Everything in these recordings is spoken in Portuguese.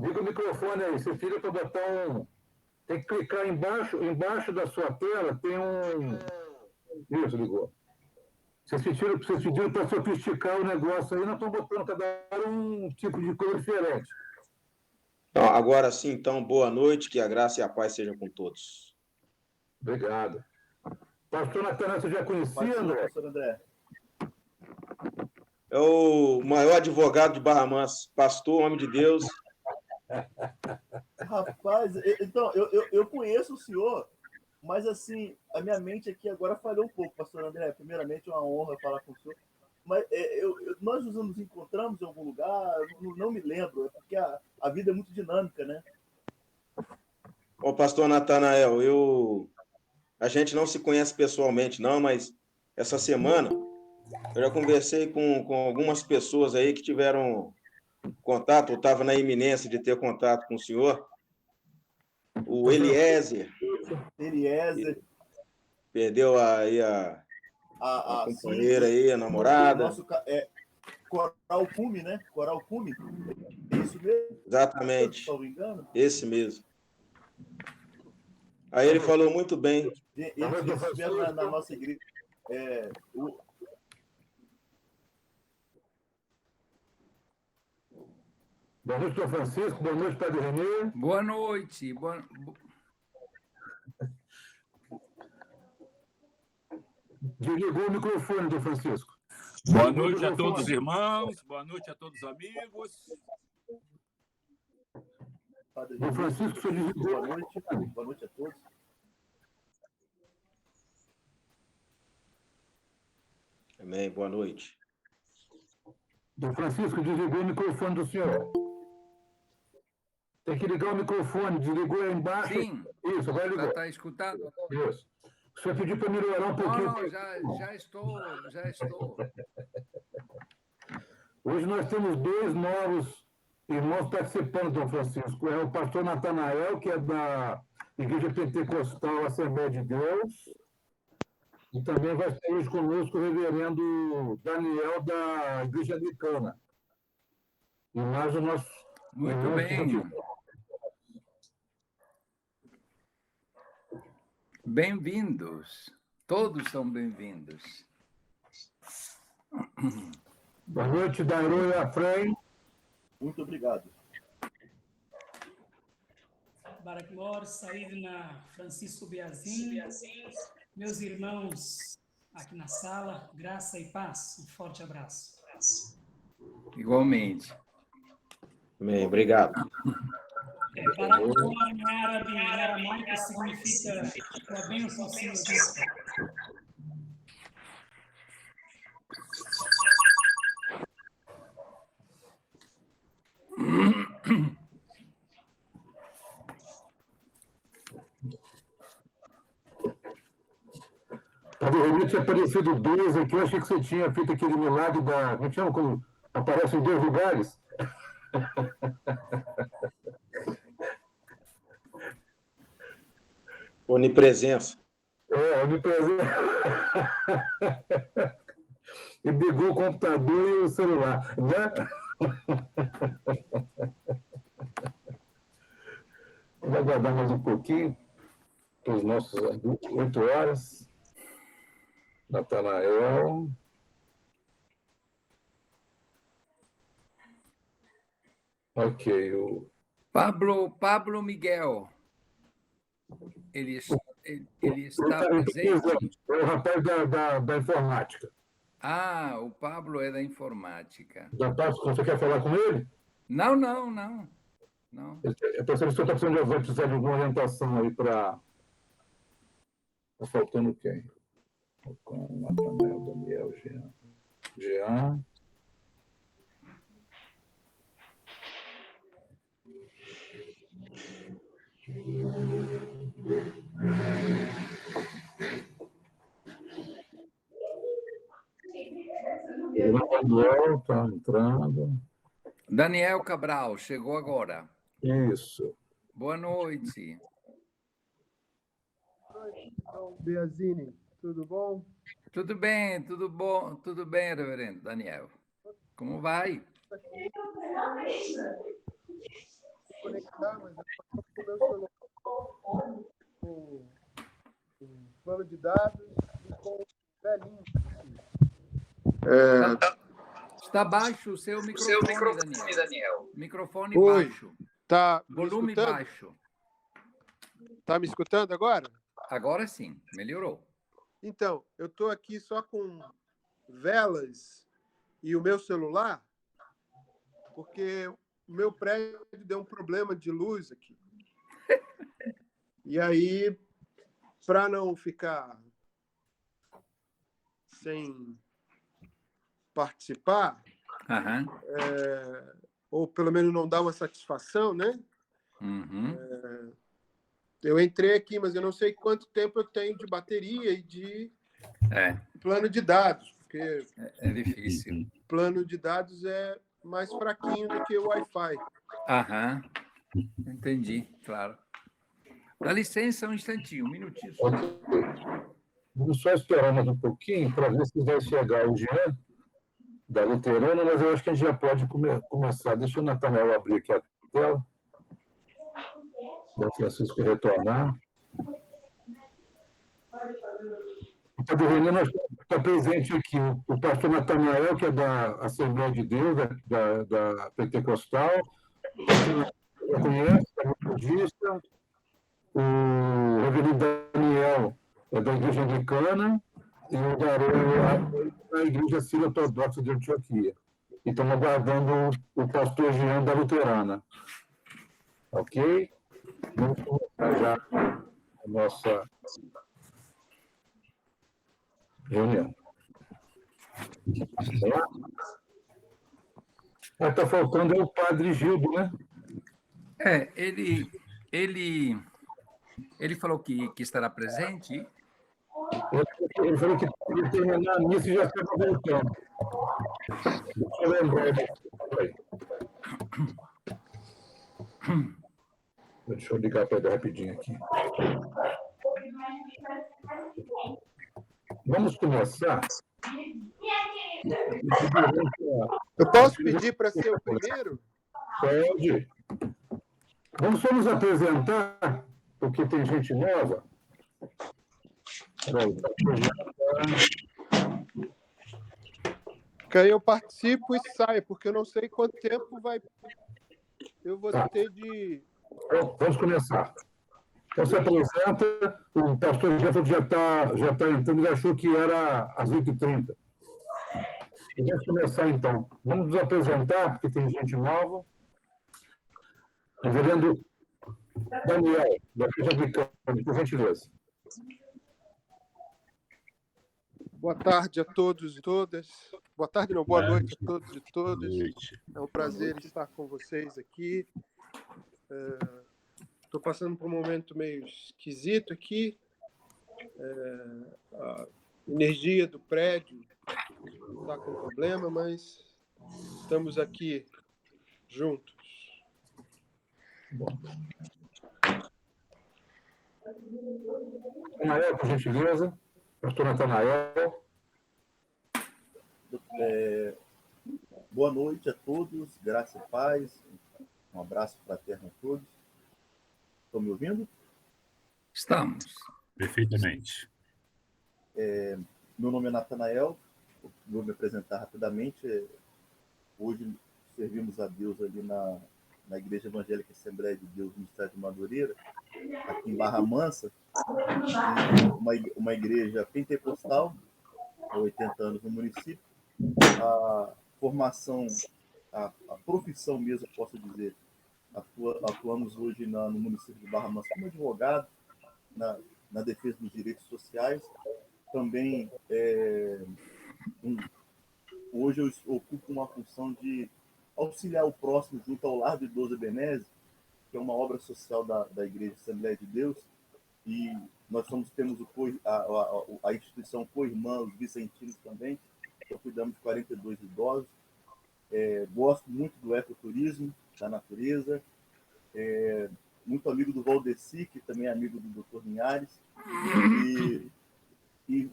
Liga o microfone aí. Você fica para botar um. Tem que clicar embaixo da sua tela, tem um. Isso, ligou. Vocês pediram para sofisticar o negócio aí, nós estamos botando cada hora um tipo de coisa diferente. Então, agora sim, então, boa noite, que a graça e a paz sejam com todos. Obrigado. Pastor Natanael, você já conhecia, André? Pastor André. É o maior advogado de Barra Mansa, pastor, homem de Deus. Rapaz, então, eu conheço o senhor, mas assim, a minha mente aqui agora falhou um pouco, pastor André. Primeiramente, é uma honra falar com o senhor. Mas nós nos encontramos em algum lugar, não me lembro, é porque a vida é muito dinâmica, né? Ô, pastor Natanael, a gente não se conhece pessoalmente, não, mas essa semana eu já conversei com algumas pessoas aí que tiveram contato, ou estava na iminência de ter contato com o senhor. O Eliezer. Perdeu aí a companheira aí, a namorada. Nosso, Coral Cume, né? Coral Cume. É isso mesmo? Exatamente. Não me engano. Esse mesmo. Aí ele falou muito bem. Eles estiveram na nossa igreja. Boa noite, São Francisco. Boa noite, Padre Renê. Boa noite. Desligou o microfone, Dom Francisco. Boa noite a todos os irmãos, boa noite a todos os amigos. Dom Francisco, você desligou. Boa noite a todos. Amém, boa noite. Dom Francisco, desligou o microfone do senhor. Tem que ligar o microfone, desligou aí embaixo. Sim. Isso, agora ligou. Está escutando? Isso. O senhor pediu para melhorar um pouquinho. Não, já estou. Hoje nós temos 2 novos irmãos participando, Dom Francisco. É o pastor Natanael, que é da Igreja Pentecostal Assembleia de Deus. E também vai estar hoje conosco o reverendo Daniel, da Igreja Anglicana. E mais o nosso... Muito bem. Bem-vindos. Todos são bem-vindos. Boa noite, Dairo e Afrem. Muito obrigado. Barakmor, Saídna Francisco Biazin, meus irmãos aqui na sala, graça e paz. Um forte abraço. Igualmente. Amém, obrigado. Barakmor em árabe, em aramaico, significa que a bênção Senhor Deus. Padre Renê tinha aparecido 2 aqui, eu achei que você tinha feito aquele milagre da... Como chama? Quando aparece em 2 lugares? Onipresença. Onipresença. E ligou o computador e o celular, né? Vamos aguardar mais um pouquinho, para os nossos 8 horas. Natanael. Ok. Pablo Miguel. Ele está presente. É o rapaz da informática. Ah, o Pablo é da informática. Você quer falar com ele? Não. Eu pensei que o senhor vai precisar de alguma orientação aí para... Está faltando quem? Com Natanael, Daniel, Jean. Daniel está entrando. Daniel Cabral, chegou agora. Isso. Boa noite. Biazini, tudo bom? Tudo bem, reverendo Daniel. Como vai? tá? Mas eu estou com o meu celular com plano de dados e com o velhinho. Está baixo o seu microfone, Daniel. Microfone Oi. baixo. Tá me Volume escutando? baixo. Tá me escutando agora? Agora sim, melhorou. Então, eu estou aqui só com velas e o meu celular, porque o meu prédio deu um problema de luz aqui. E aí, para não ficar sem participar, Aham. ou pelo menos não dar uma satisfação, né? Uhum. Eu entrei aqui, mas eu não sei quanto tempo eu tenho de bateria e de plano de dados, porque É difícil. plano de dados é mais fraquinho do que o Wi-Fi. Aham. Entendi, claro. Dá licença um instantinho, um minutinho só. Vamos só esperar mais um pouquinho para ver se vai chegar o Jean da Luterana, mas eu acho que a gente já pode começar. Deixa o Natanael abrir aqui a tela. Da Francisco retornar. Padre René, nós está presente aqui o pastor Natanael, que é da Assembleia de Deus, da Pentecostal, você conhece, é metodista, o reverendo Daniel é da Igreja Anglicana e o Dareu é da Igreja Síria Ortodoxa de Antioquia. E estamos aguardando o pastor Jean da Luterana. Ok? Vamos começar já a nossa reunião. Está faltando o padre Gildo, né? Ele falou que estará presente. Ele falou que ia terminar a missa e já estava voltando. Deixa eu lembrar. Deixa eu ligar para ele rapidinho aqui. Vamos começar. Eu posso pedir para ser o primeiro? Pode. Vamos só nos apresentar, porque tem gente nova. Que aí eu participo e saio, porque eu não sei quanto tempo eu vou ter de... Então, vamos começar. Então, se apresenta, o pastor Jefferson já está entrando, ele achou que era às 8h30. Vamos começar, então. Vamos nos apresentar, porque tem gente nova. Reverendo Daniel, da Igreja Anglicana, por gentileza. Boa tarde a todos e todas. Boa tarde, não, boa noite a todos e todas. É um prazer estar com vocês aqui. Estou passando por um momento meio esquisito aqui. A energia do prédio está com problema, mas estamos aqui juntos. Bom. Natanael, por gentileza. Pastor Natanael. Boa noite a todos, graça e paz. Um abraço fraterno a todos. Estão me ouvindo? Estamos. Perfeitamente. Meu nome é Natanael. Vou me apresentar rapidamente. Hoje servimos a Deus ali na Igreja Evangélica Assembleia de Deus no estado de Madureira, aqui em Barra Mansa, uma igreja pentecostal, há 80 anos no município. A formação, a profissão mesmo, posso dizer, atuamos hoje no município de Barra Mansa como advogado, na defesa dos direitos sociais. Também, hoje eu ocupo uma função de auxiliar o próximo junto ao Lar do Idoso Ebenezer, que é uma obra social da Igreja Assembleia de Deus, e nós temos a instituição co-irmã, os vicentinos também, então cuidamos de 42 idosos. Gosto muito do ecoturismo, da natureza, muito amigo do Valdeci, que também é amigo do Dr. Linhares, e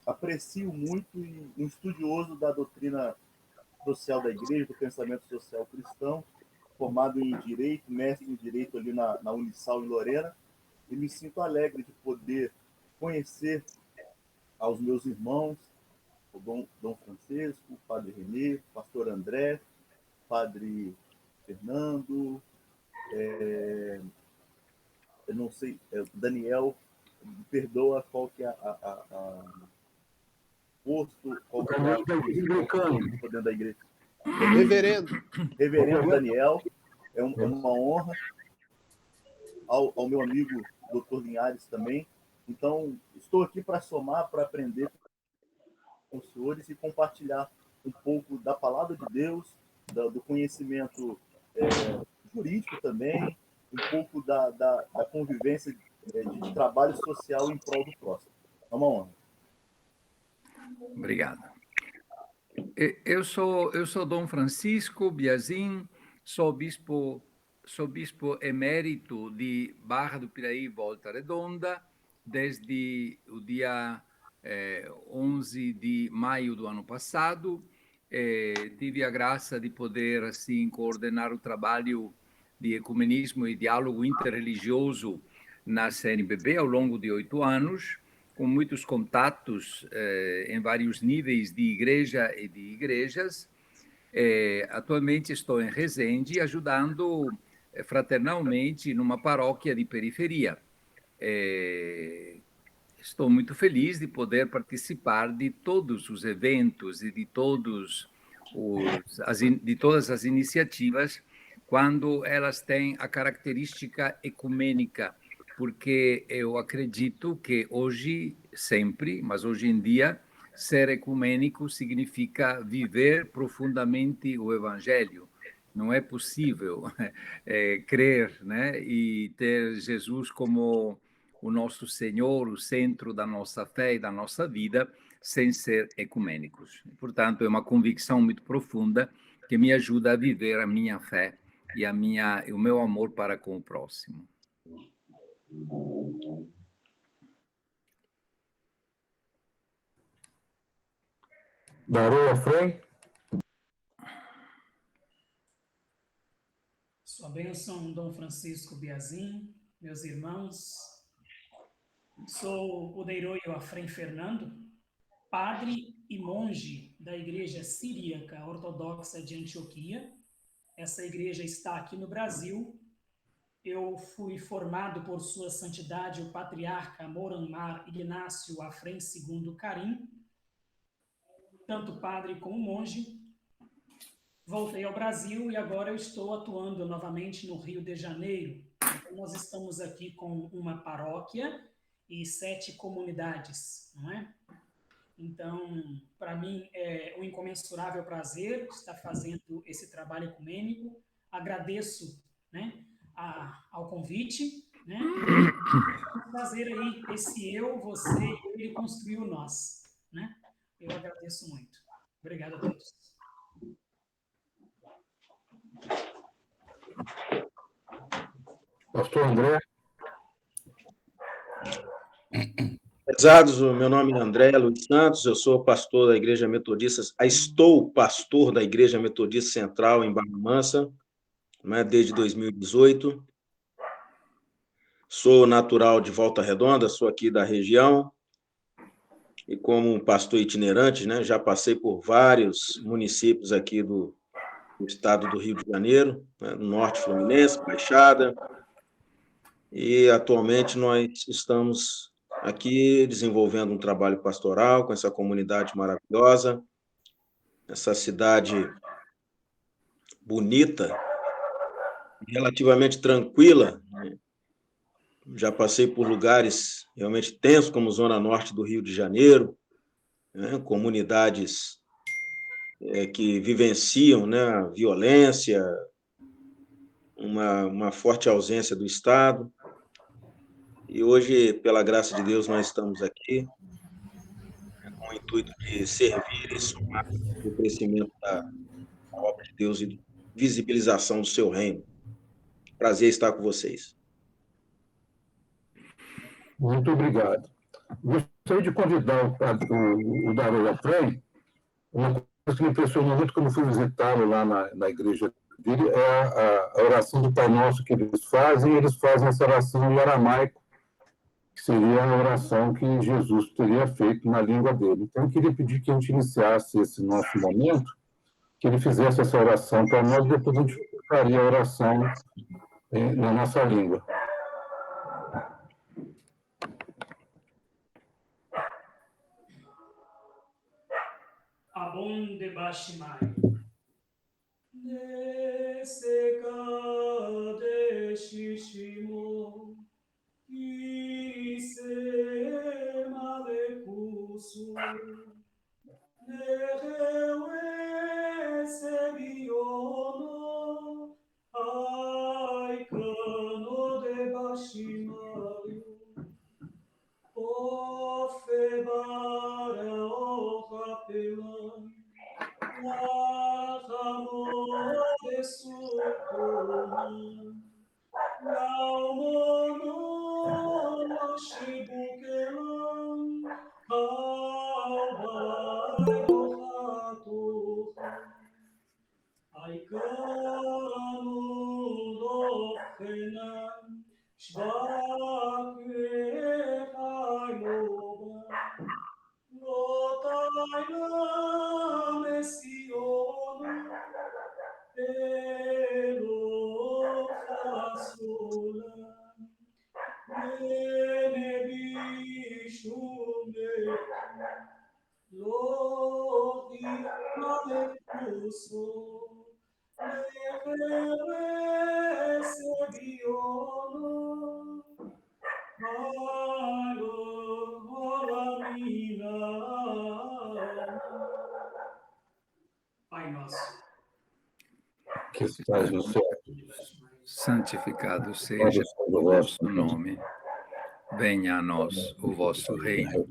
aprecio muito um estudioso da doutrina social da igreja, do pensamento social cristão, formado em Direito, mestre em Direito ali na Unisal em Lorena, e me sinto alegre de poder conhecer aos meus irmãos, o Dom Francisco, o Padre Renê, o Pastor André, Padre Fernando, eu não sei, Daniel, me perdoa qual que é a posto, qual que é Daniel da Igreja Anglicana. dentro da igreja. Reverendo. Reverendo Daniel, é uma honra. Ao meu amigo Dr. Linhares também. Então, estou aqui para somar, para aprender com os senhores e compartilhar um pouco da palavra de Deus, do conhecimento jurídico também, um pouco da convivência de trabalho social em prol do próximo. É uma honra. Obrigado. Eu sou Dom Francisco Biazin, sou bispo emérito de Barra do Piraí, Volta Redonda, desde o dia 11 de maio do ano passado. Tive a graça de poder assim coordenar o trabalho de ecumenismo e diálogo interreligioso na CNBB ao longo de 8 anos, com muitos contatos em vários níveis de igreja e de igrejas. Atualmente estou em Resende, ajudando fraternalmente numa paróquia de periferia. Estou muito feliz de poder participar de todos os eventos e de todas as iniciativas quando elas têm a característica ecumênica, porque eu acredito que hoje, sempre, mas hoje em dia, ser ecumênico significa viver profundamente o Evangelho. Não é possível crer, né, e ter Jesus como o nosso Senhor, o centro da nossa fé e da nossa vida, sem ser ecumênicos. Portanto, é uma convicção muito profunda que me ajuda a viver a minha fé e o meu amor para com o próximo. Daroa Frei. Sua bênção, Dom Francisco Biazin, meus irmãos. Sou o Deiroio Afrem Fernando, padre e monge da Igreja Siríaca Ortodoxa de Antioquia. Essa igreja está aqui no Brasil. Eu fui formado por Sua Santidade o Patriarca Moranmar Ignácio Afrem II Carim, tanto padre como monge. Voltei ao Brasil e agora eu estou atuando novamente no Rio de Janeiro. Então, nós estamos aqui com uma paróquia e 7 comunidades, não é? Então, para mim, é um incomensurável prazer estar fazendo esse trabalho ecumênico. Agradeço, né, ao convite, né? Fazer aí esse eu, você e ele construir o nós, né? Eu agradeço muito. Obrigado a todos. Pastor André. Prezados, o meu nome é André Luiz Santos, eu sou pastor da Igreja Metodista, estou pastor da Igreja Metodista Central em Barra Mansa, né, desde 2018. Sou natural de Volta Redonda, sou aqui da região, e como pastor itinerante, né, já passei por vários municípios aqui do estado do Rio de Janeiro, né, no Norte Fluminense, Baixada, e atualmente nós estamos aqui desenvolvendo um trabalho pastoral com essa comunidade maravilhosa, essa cidade bonita, relativamente tranquila, né? Já passei por lugares realmente tensos, como Zona Norte do Rio de Janeiro, né? Comunidades que vivenciam, né, a violência, uma forte ausência do Estado. E hoje, pela graça de Deus, nós estamos aqui com o intuito de servir e somar o crescimento da obra de Deus e visibilização do seu reino. Prazer estar com vocês. Muito obrigado. Gostaria de convidar o Daroa Frei, uma coisa que me impressionou muito quando fui visitá-lo lá na igreja a oração do Pai Nosso que eles fazem essa oração em aramaico, que seria a oração que Jesus teria feito na língua dele. Então, eu queria pedir que a gente iniciasse esse nosso momento, que ele fizesse essa oração para nós, depois a gente faria a oração na nossa língua. Abon de Bashimai. Neseka de Shishimo, Ise Malekusu, Nerewe Sebiono, Aikano de Bashimayu, Ofebara Ohapelan, Lahamode Sukuman, Laumono Shibukelan, Kalbayo Hatuhan, Aikano Dochenan, Shvakwe Hayoban, Lotayla Mesiono, Elo Fasolan, Benebishume, Loti Malekuso, Nevewe Sebiono, Malo Olamina. Pai Nosso, Que estás no céu, santificado seja o vosso nome. Venha a nós o vosso reino.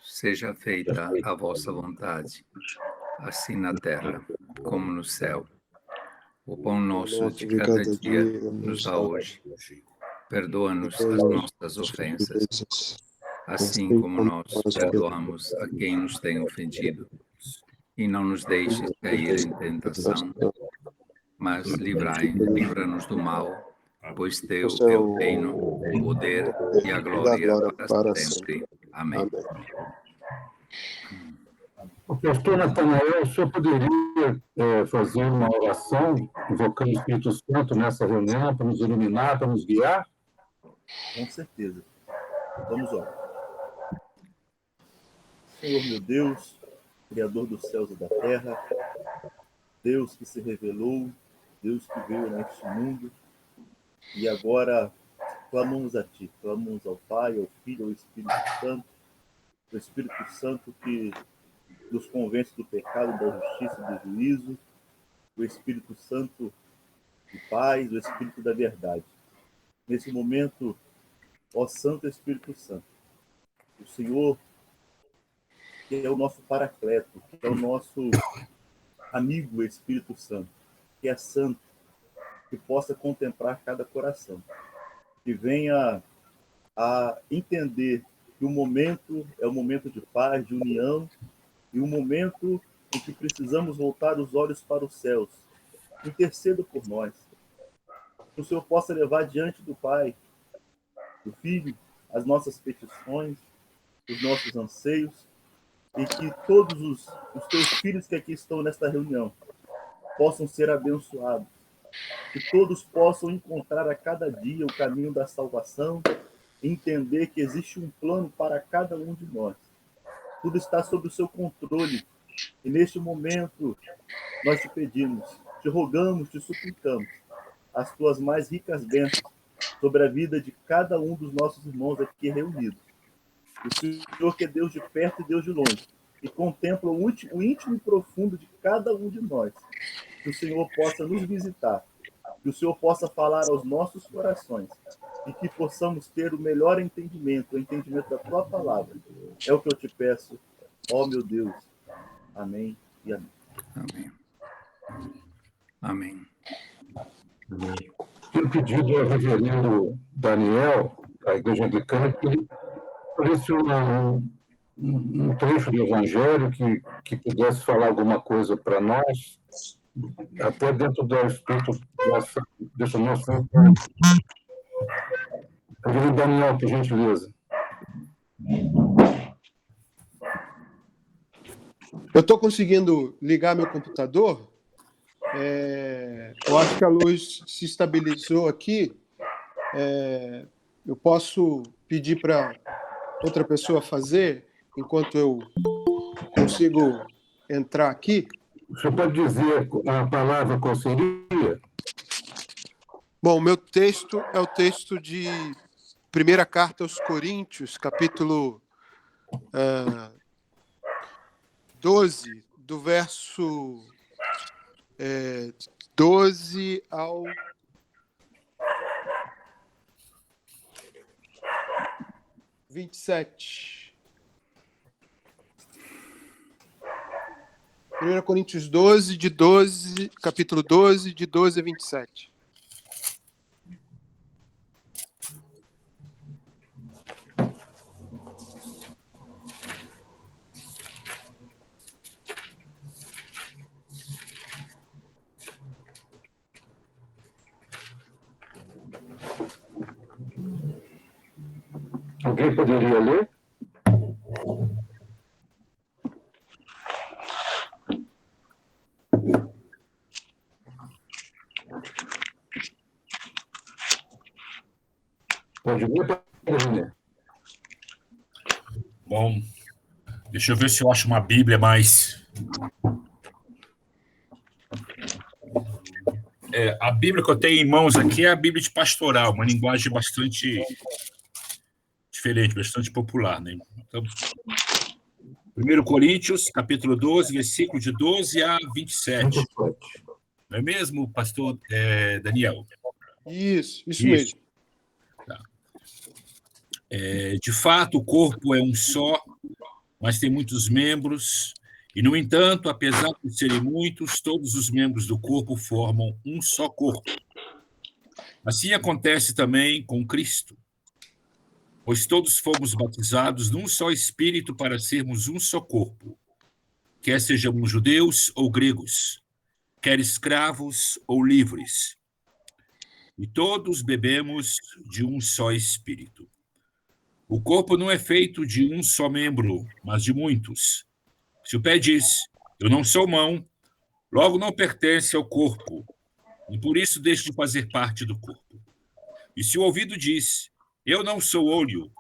Seja feita a vossa vontade, assim na terra como no céu. O pão nosso de cada dia nos dá hoje. Perdoa-nos as nossas ofensas, assim como nós perdoamos a quem nos tem ofendido. E não nos deixes cair em tentação, mas livra-nos do mal, pois teu é o reino, o poder e a glória para sempre. Amém. O pastor Natanael, o senhor poderia fazer uma oração, invocando o Espírito Santo nessa reunião, para nos iluminar, para nos guiar? Com certeza. Vamos lá. Senhor meu Deus, Criador dos céus e da terra, Deus que se revelou, Deus que veio neste mundo, e agora clamamos a Ti, clamamos ao Pai, ao Filho, ao Espírito Santo, o Espírito Santo que nos convence do pecado, da justiça e do juízo, o Espírito Santo de paz, o Espírito da verdade. Nesse momento, ó Santo Espírito Santo, o Senhor, que é o nosso paracleto, que é o nosso amigo Espírito Santo, que é santo, que possa contemplar cada coração, que venha a entender que o momento é um momento de paz, de união, e um momento em que precisamos voltar os olhos para os céus. Interceda por nós. Que o Senhor possa levar diante do Pai, do Filho, as nossas petições, os nossos anseios, e que todos os teus filhos que aqui estão nesta reunião possam ser abençoados. Que todos possam encontrar a cada dia o caminho da salvação, entender que existe um plano para cada um de nós. Tudo está sob o seu controle. E neste momento, nós te pedimos, te rogamos, te suplicamos as tuas mais ricas bênçãos sobre a vida de cada um dos nossos irmãos aqui reunidos. O Senhor que é Deus de perto e Deus de longe, e contempla o íntimo e profundo de cada um de nós. Que o Senhor possa nos visitar, que o Senhor possa falar aos nossos corações, e que possamos ter o melhor entendimento, o entendimento da tua palavra. É o que eu te peço, ó meu Deus. Amém e amém. Amém. Amém. Tenho pedido ao reverendo Daniel, da Igreja Anglicana, que ele lesse um trecho do Evangelho que pudesse falar alguma coisa para nós, até dentro do espírito desse nosso... Reverendo Daniel, por gentileza. Eu estou conseguindo ligar meu computador. Eu acho que a luz se estabilizou aqui. Eu posso pedir para outra pessoa fazer enquanto eu consigo entrar aqui? O senhor pode dizer a palavra qual seria? Bom, meu texto é o texto de Primeira Carta aos Coríntios, capítulo 12, do verso 12 ao 27. 1 Coríntios 12, capítulo 12, de 12 a 27. Alguém poderia ler? Pode ler, René. Bom, deixa eu ver se eu acho uma Bíblia mais... a Bíblia que eu tenho em mãos aqui é a Bíblia de Pastoral, uma linguagem bastante diferente, bastante popular, né? Então, 1 Coríntios, capítulo 12, versículo de 12 a 27. Não é mesmo, pastor Daniel? Isso mesmo. Tá. De fato, o corpo é um só, mas tem muitos membros, e, no entanto, apesar de serem muitos, todos os membros do corpo formam um só corpo. Assim acontece também com Cristo, pois todos fomos batizados num só Espírito para sermos um só corpo, quer sejamos judeus ou gregos, quer escravos ou livres, e todos bebemos de um só Espírito. O corpo não é feito de um só membro, mas de muitos. Se o pé diz, eu não sou mão, logo não pertence ao corpo, e por isso deixa de fazer parte do corpo. E se o ouvido diz, eu não sou olho,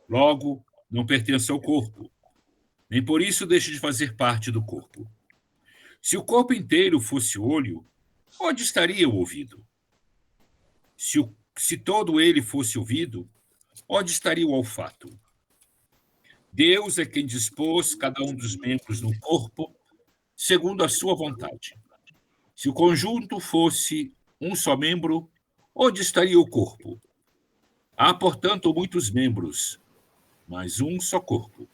logo não pertence ao corpo, nem por isso deixa de fazer parte do corpo. Se o corpo inteiro fosse olho, onde estaria o ouvido? Se todo ele fosse ouvido, onde estaria o olfato? Deus é quem dispôs cada um dos membros no corpo segundo a sua vontade. Se o conjunto fosse um só membro, onde estaria o corpo? Há, portanto, muitos membros, mas um só corpo.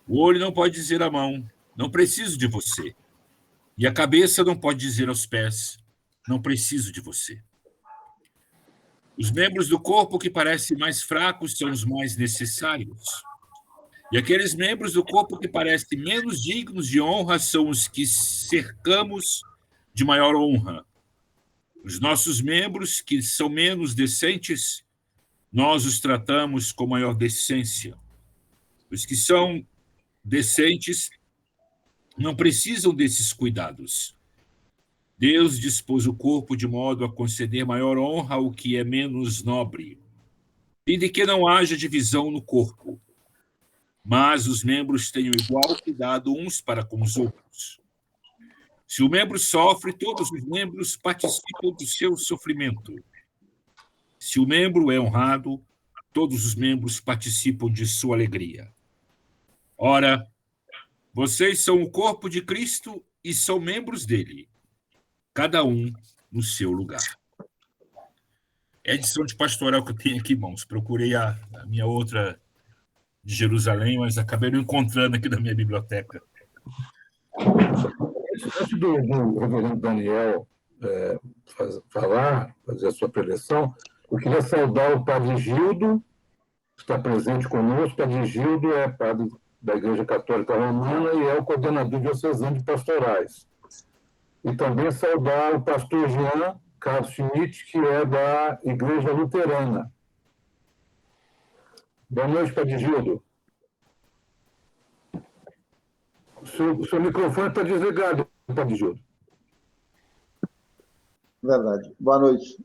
O olho não pode dizer à mão, não preciso de você. E a cabeça não pode dizer aos pés, não preciso de você. Os membros do corpo que parecem mais fracos são os mais necessários. E aqueles membros do corpo que parecem menos dignos de honra são os que cercamos de maior honra. Os nossos membros que são menos decentes, nós os tratamos com maior decência. Os que são decentes não precisam desses cuidados. Deus dispôs o corpo de modo a conceder maior honra ao que é menos nobre, e de que não haja divisão no corpo, mas os membros tenham igual cuidado uns para com os outros. Se o membro sofre, todos os membros participam do seu sofrimento. Se o membro é honrado, todos os membros participam de sua alegria. Ora, vocês são o corpo de Cristo e são membros dele, cada um no seu lugar. É a edição de Pastoral que eu tenho aqui, irmãos. Procurei a minha outra de Jerusalém, mas acabei não encontrando aqui na minha biblioteca. Antes do reverendo Daniel fazer a sua preleção, eu queria saudar o padre Gildo, que está presente conosco. O padre Gildo é padre da Igreja Católica Romana e é o coordenador diocesano de pastorais. E também saudar o pastor Jean Carlos Schmidt, que é da Igreja Luterana. Boa noite, Padre Gildo. O seu microfone está desligado, Padre Gildo. Verdade. Boa noite.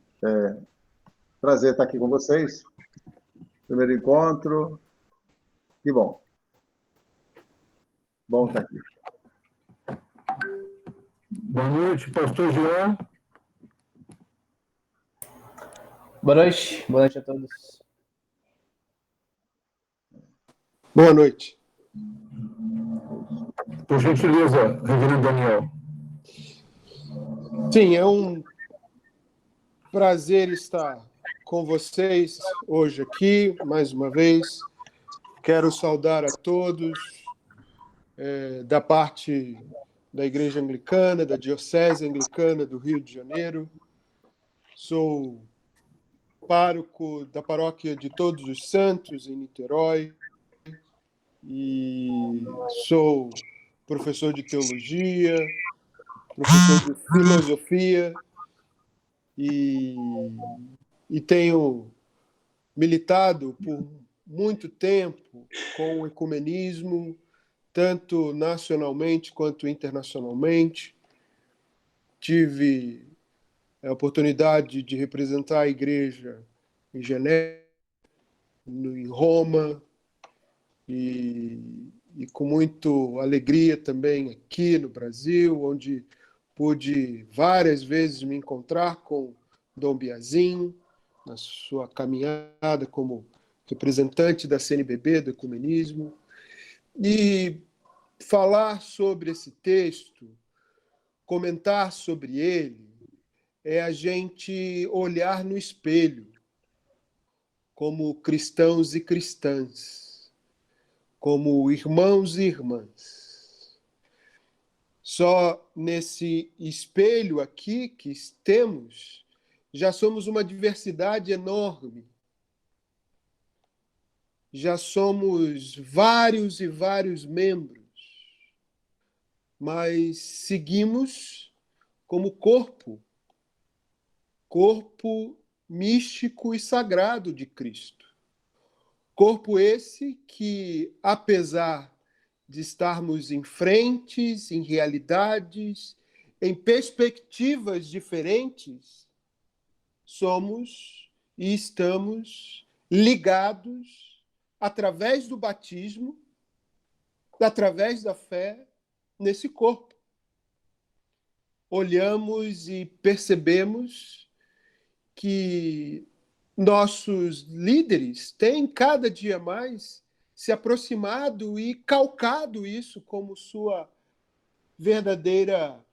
Prazer estar aqui com vocês. Primeiro encontro. Que bom. Bom estar aqui. Boa noite, pastor Jean. Boa noite a todos. Boa noite. Por gentileza, reverendo Daniel. Sim, é um prazer estar com vocês hoje aqui, mais uma vez. Quero saudar a todos da parte da Igreja Anglicana, da Diocese Anglicana do Rio de Janeiro. Sou pároco da Paróquia de Todos os Santos, em Niterói, e sou professor de teologia, professor de filosofia, e tenho militado por muito tempo com o ecumenismo, tanto nacionalmente quanto internacionalmente. Tive a oportunidade de representar a igreja em Genebra, em Roma, e com muita alegria também aqui no Brasil, onde pude várias vezes me encontrar com Dom Biazin, na sua caminhada como representante da CNBB, do ecumenismo. E falar sobre esse texto, comentar sobre ele, é a gente olhar no espelho como cristãos e cristãs, como irmãos e irmãs. Só nesse espelho aqui que temos, já somos uma diversidade enorme. Já somos vários e vários membros, mas seguimos como corpo místico e sagrado de Cristo. Corpo esse que, apesar de estarmos em frentes, em realidades, em perspectivas diferentes, somos e estamos ligados através do batismo, através da fé, nesse corpo. Olhamos e percebemos que nossos líderes têm cada dia mais se aproximado e calcado isso como sua verdadeira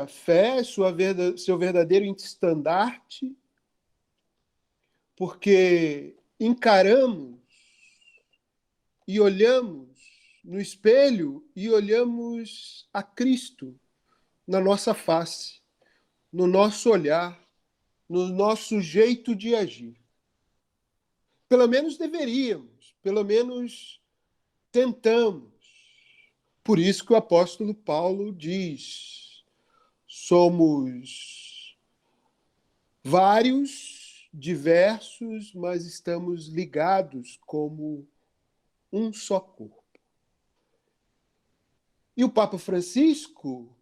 fé, seu verdadeiro estandarte, porque encaramos e olhamos no espelho e olhamos a Cristo na nossa face, no nosso olhar, no nosso jeito de agir. Pelo menos deveríamos, pelo menos tentamos. Por isso que o apóstolo Paulo diz: somos vários, diversos, mas estamos ligados como um só corpo. E o Papa Francisco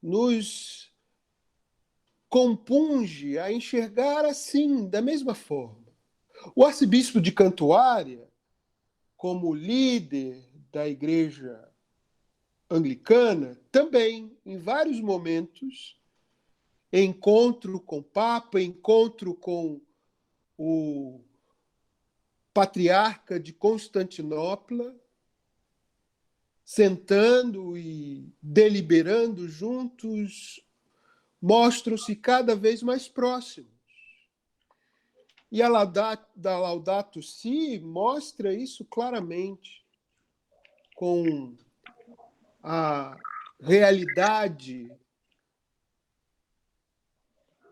nos compunge a enxergar assim, da mesma forma. O arcebispo de Cantuária, como líder da Igreja Anglicana, também, em vários momentos, encontro com o Papa, encontro com o patriarca de Constantinopla, sentando e deliberando juntos, mostram-se cada vez mais próximos. E a Laudato Si mostra isso claramente, com a realidade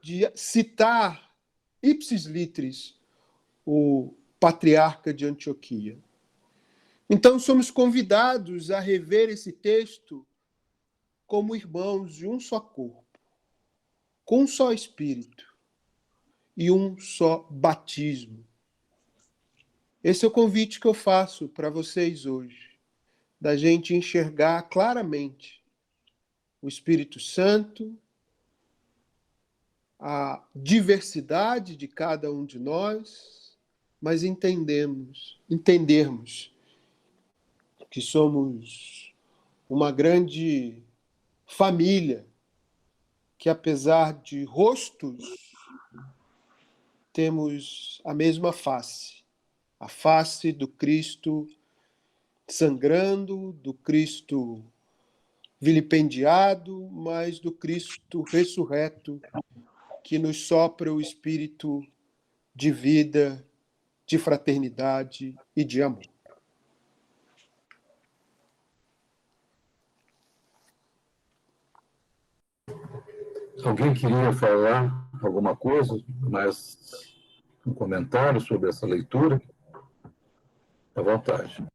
de citar ipsis litteris o patriarca de Antioquia. Então, somos convidados a rever esse texto como irmãos de um só corpo, com um só Espírito e um só batismo. Esse é o convite que eu faço para vocês hoje, da gente enxergar claramente o Espírito Santo, a diversidade de cada um de nós, mas entendermos que somos uma grande família, que apesar de rostos, temos a mesma face, a face do Cristo sangrando, do Cristo vilipendiado, mas do Cristo ressurreto, que nos sopra o espírito de vida, de fraternidade e de amor. Alguém queria falar alguma coisa, mais um comentário sobre essa leitura? À vontade.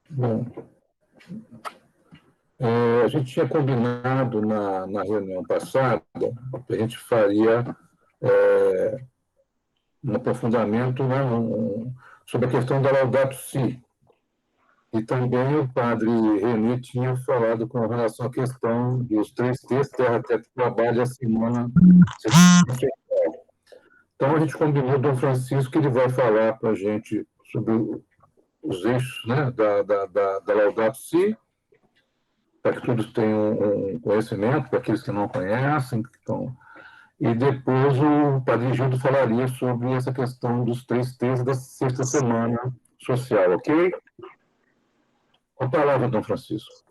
Bom, a gente tinha combinado na reunião passada que a gente faria um aprofundamento, né, sobre a questão da Laudato Si. E também o padre Reni tinha falado com relação à questão dos 3 T's, Terra, Teto e Trabalho, a semana. Então, a gente combinou o Dom Francisco, que ele vai falar para a gente sobre os eixos, né, da Laudato Si, para que todos tenham um conhecimento, para aqueles que não conhecem. Então, e depois o padre Gildo falaria sobre essa questão dos 3 T's da sexta semana social, ok? Com a palavra, Dom Francisco.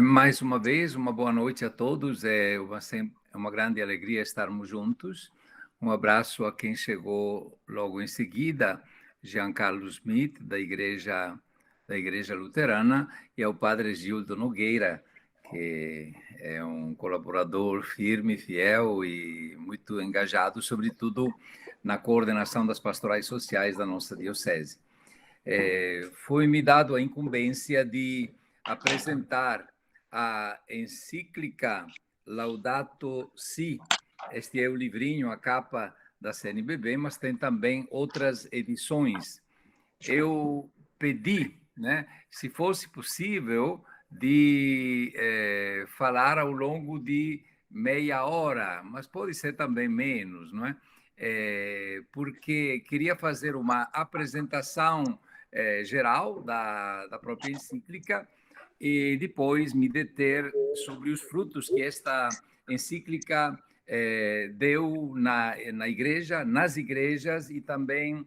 Mais uma vez, uma boa noite a todos. É uma grande alegria estarmos juntos. Um abraço a quem chegou logo em seguida, Jean Carlos Smith, da Igreja Luterana, e ao padre Gildo Nogueira, que é um colaborador firme, fiel e muito engajado, sobretudo na coordenação das pastorais sociais da nossa diocese. Foi-me dado a incumbência de apresentar a encíclica Laudato Si. Este é o livrinho, a capa da CNBB, mas tem também outras edições. Eu pedi, né, se fosse possível, de falar ao longo de meia hora, mas pode ser também menos, não é? Porque queria fazer uma apresentação geral da própria encíclica e depois me deter sobre os frutos que esta encíclica deu na igreja, nas igrejas e também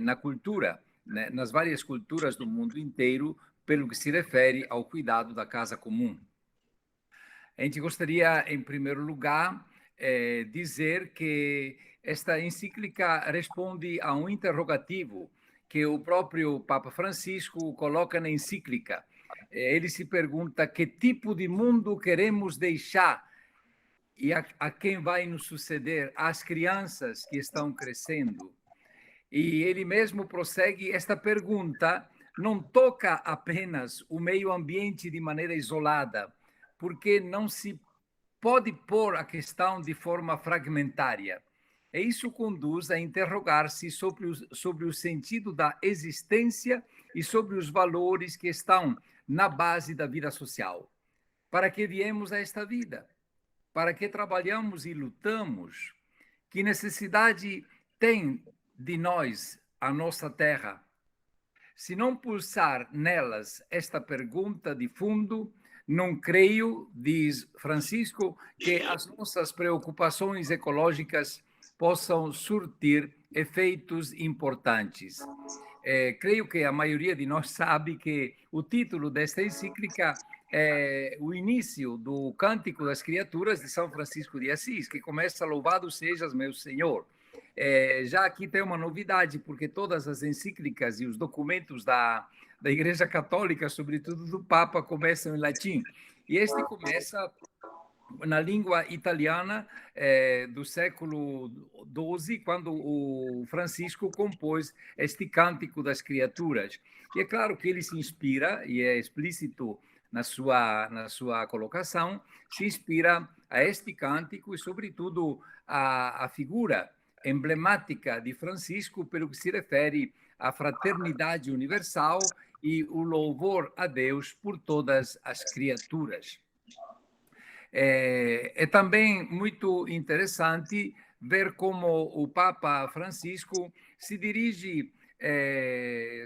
na cultura, né, nas várias culturas do mundo inteiro, pelo que se refere ao cuidado da casa comum. A gente gostaria, em primeiro lugar, dizer que esta encíclica responde a um interrogativo que o próprio Papa Francisco coloca na encíclica. Ele se pergunta que tipo de mundo queremos deixar e a quem vai nos suceder, às crianças que estão crescendo. E ele mesmo prossegue, esta pergunta não toca apenas o meio ambiente de maneira isolada, porque não se pode pôr a questão de forma fragmentária. E isso conduz a interrogar-se sobre o sentido da existência e sobre os valores que estão na base da vida social. Para que viemos a esta vida? Para que trabalhamos e lutamos? Que necessidade tem de nós a nossa terra? Se não pulsar nelas esta pergunta de fundo, não creio, diz Francisco, que as nossas preocupações ecológicas possam surtir efeitos importantes. Creio que a maioria de nós sabe que o título desta encíclica é o início do Cântico das Criaturas de São Francisco de Assis, que começa: Louvado sejas, meu Senhor. já aqui tem uma novidade, porque todas as encíclicas e os documentos da Igreja Católica, sobretudo do Papa, começam em latim. E este começa na língua italiana do século XII, quando o Francisco compôs este Cântico das Criaturas. E é claro que ele se inspira, e é explícito na sua colocação, se inspira a este cântico e, sobretudo, a figura emblemática de Francisco pelo que se refere à fraternidade universal e o louvor a Deus por todas as criaturas. É também muito interessante ver como o Papa Francisco se dirige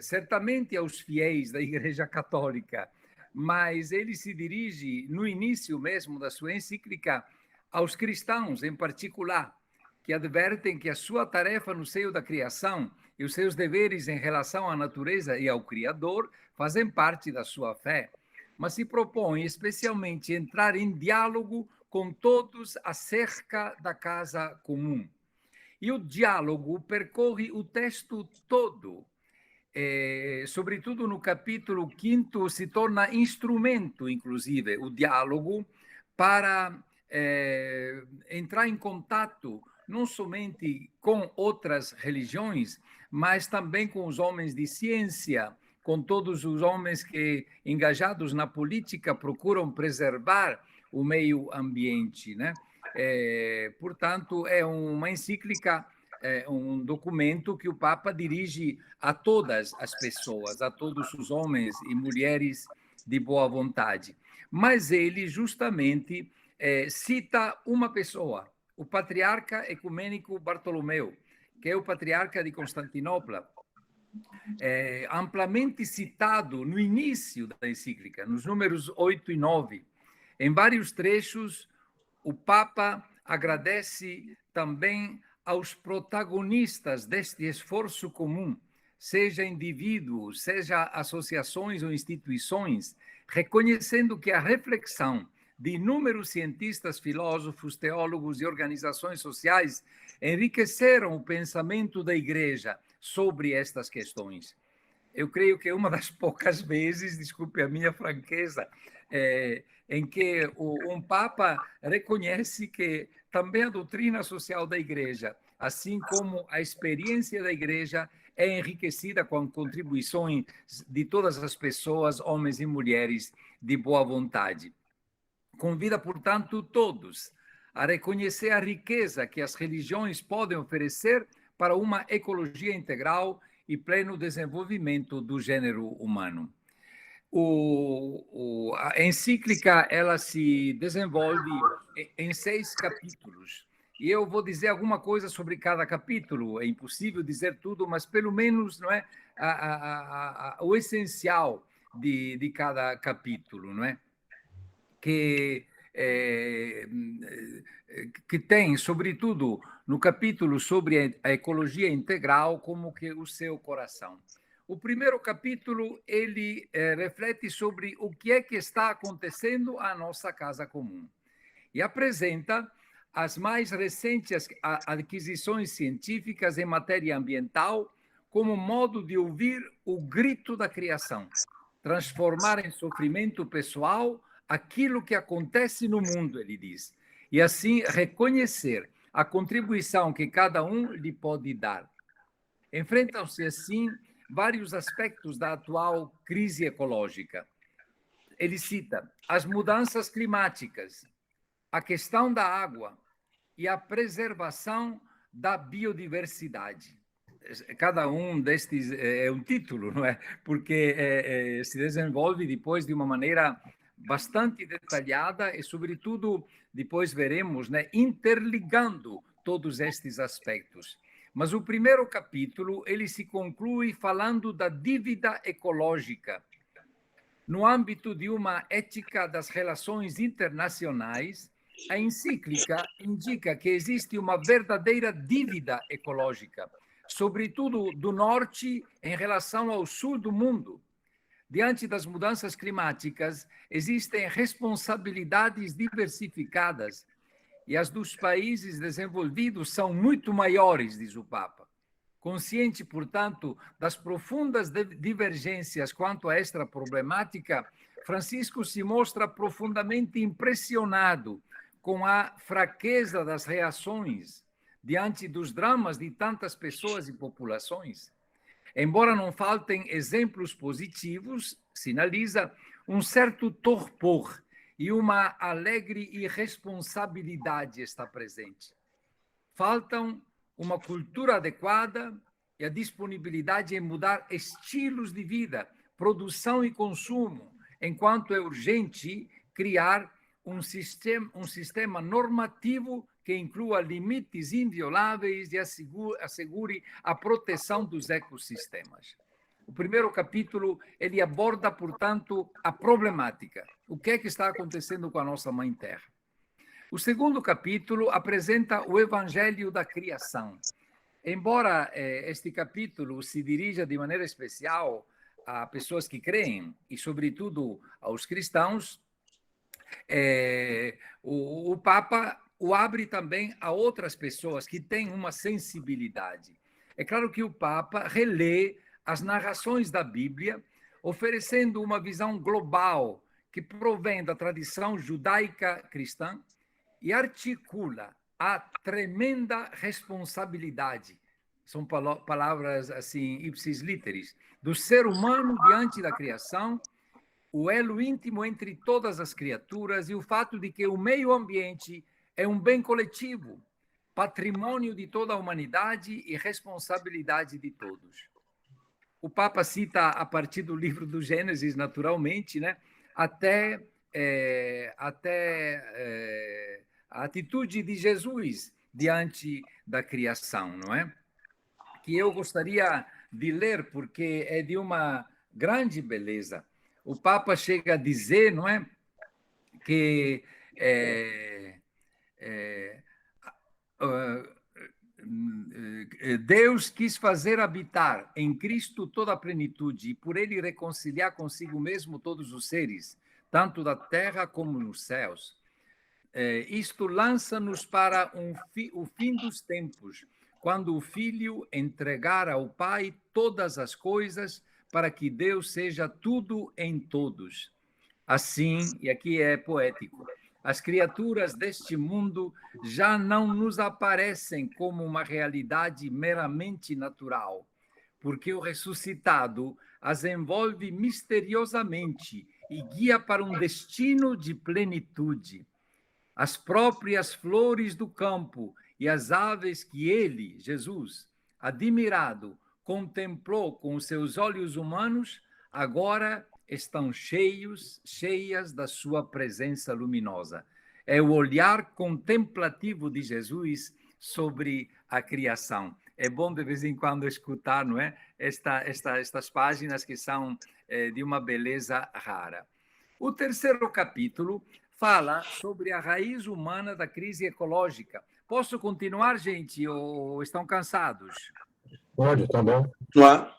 certamente aos fiéis da Igreja Católica, mas ele se dirige, no início mesmo da sua encíclica, aos cristãos em particular, que advertem que a sua tarefa no seio da criação e os seus deveres em relação à natureza e ao Criador fazem parte da sua fé, mas se propõe especialmente entrar em diálogo com todos acerca da casa comum. E o diálogo percorre o texto todo. Sobretudo no capítulo 5, se torna instrumento, inclusive, o diálogo, para entrar em contato não somente com outras religiões, mas também com os homens de ciência, com todos os homens que, engajados na política, procuram preservar o meio ambiente, né? Portanto, é uma encíclica, um documento que o Papa dirige a todas as pessoas, a todos os homens e mulheres de boa vontade. Mas ele justamente cita uma pessoa, o patriarca ecumênico Bartolomeu, que é o patriarca de Constantinopla, amplamente citado no início da encíclica, nos números 8 e 9. Em vários trechos, o Papa agradece também aos protagonistas deste esforço comum, seja indivíduos, seja associações ou instituições, reconhecendo que a reflexão de inúmeros cientistas, filósofos, teólogos e organizações sociais enriqueceram o pensamento da Igreja sobre estas questões. Eu creio que é uma das poucas vezes, desculpe a minha franqueza, em que um Papa reconhece que também a doutrina social da Igreja, assim como a experiência da Igreja, é enriquecida com contribuições de todas as pessoas, homens e mulheres de boa vontade. Convida, portanto, todos a reconhecer a riqueza que as religiões podem oferecer para uma ecologia integral e pleno desenvolvimento do gênero humano. A encíclica ela se desenvolve em 6 capítulos. E eu vou dizer alguma coisa sobre cada capítulo. É impossível dizer tudo, mas pelo menos não é o essencial de cada capítulo, não é? Que tem, sobretudo, no capítulo sobre a ecologia integral, como que o seu coração. O primeiro capítulo, ele reflete sobre o que é que está acontecendo à nossa casa comum e apresenta as mais recentes aquisições científicas em matéria ambiental como modo de ouvir o grito da criação, transformar em sofrimento pessoal aquilo que acontece no mundo, ele diz, e assim reconhecer a contribuição que cada um lhe pode dar. Enfrentam-se, assim, vários aspectos da atual crise ecológica. Ele cita as mudanças climáticas, a questão da água e a preservação da biodiversidade. Cada um destes é um título, não é? Porque se desenvolve depois de uma maneira bastante detalhada e, sobretudo, depois veremos, né, interligando todos estes aspectos. Mas o primeiro capítulo, ele se conclui falando da dívida ecológica. No âmbito de uma ética das relações internacionais, a encíclica indica que existe uma verdadeira dívida ecológica, sobretudo do norte em relação ao sul do mundo. Diante das mudanças climáticas, existem responsabilidades diversificadas e as dos países desenvolvidos são muito maiores, diz o Papa. Consciente, portanto, das profundas divergências quanto a esta problemática, Francisco se mostra profundamente impressionado com a fraqueza das reações diante dos dramas de tantas pessoas e populações. Embora não faltem exemplos positivos, sinaliza um certo torpor e uma alegre irresponsabilidade está presente. Faltam uma cultura adequada e a disponibilidade em mudar estilos de vida, produção e consumo, enquanto é urgente criar um sistema normativo que inclua limites invioláveis e assegure a proteção dos ecossistemas. O primeiro capítulo, ele aborda, portanto, a problemática. O que é que está acontecendo com a nossa Mãe Terra? O segundo capítulo apresenta o Evangelho da Criação. Embora este capítulo se dirija de maneira especial a pessoas que creem, e sobretudo aos cristãos, o Papa o abre também a outras pessoas que têm uma sensibilidade. É claro que o Papa relê as narrações da Bíblia, oferecendo uma visão global que provém da tradição judaica cristã e articula a tremenda responsabilidade, são palavras assim, ipsis literis, do ser humano diante da criação, o elo íntimo entre todas as criaturas e o fato de que o meio ambiente é um bem coletivo, patrimônio de toda a humanidade e responsabilidade de todos. O Papa cita, a partir do livro do Gênesis, naturalmente, né, até a atitude de Jesus diante da criação, não é? Que eu gostaria de ler, porque é de uma grande beleza. O Papa chega a dizer, não é, que Deus quis fazer habitar em Cristo toda a plenitude e por ele reconciliar consigo mesmo todos os seres, tanto da terra como nos céus. Isto lança-nos para o fim dos tempos, quando o Filho entregar ao Pai todas as coisas para que Deus seja tudo em todos. Assim, e aqui é poético, as criaturas deste mundo já não nos aparecem como uma realidade meramente natural, porque o ressuscitado as envolve misteriosamente e guia para um destino de plenitude. As próprias flores do campo e as aves que ele, Jesus, admirado, contemplou com os seus olhos humanos, agora estão cheias da sua presença luminosa. É o olhar contemplativo de Jesus sobre a criação. É bom de vez em quando escutar, não é? Estas páginas que são de uma beleza rara. O terceiro capítulo fala sobre a raiz humana da crise ecológica. Posso continuar, gente, ou estão cansados? Pode, tá bom. Claro.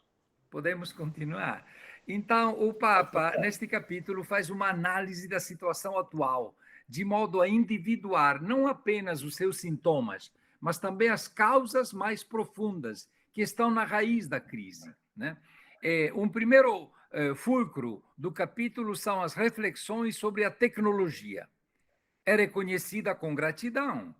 Podemos continuar. Então, o Papa, neste capítulo, faz uma análise da situação atual, de modo a individuar não apenas os seus sintomas, mas também as causas mais profundas que estão na raiz da crise, né? Um primeiro fulcro do capítulo são as reflexões sobre a tecnologia. É reconhecida com gratidão.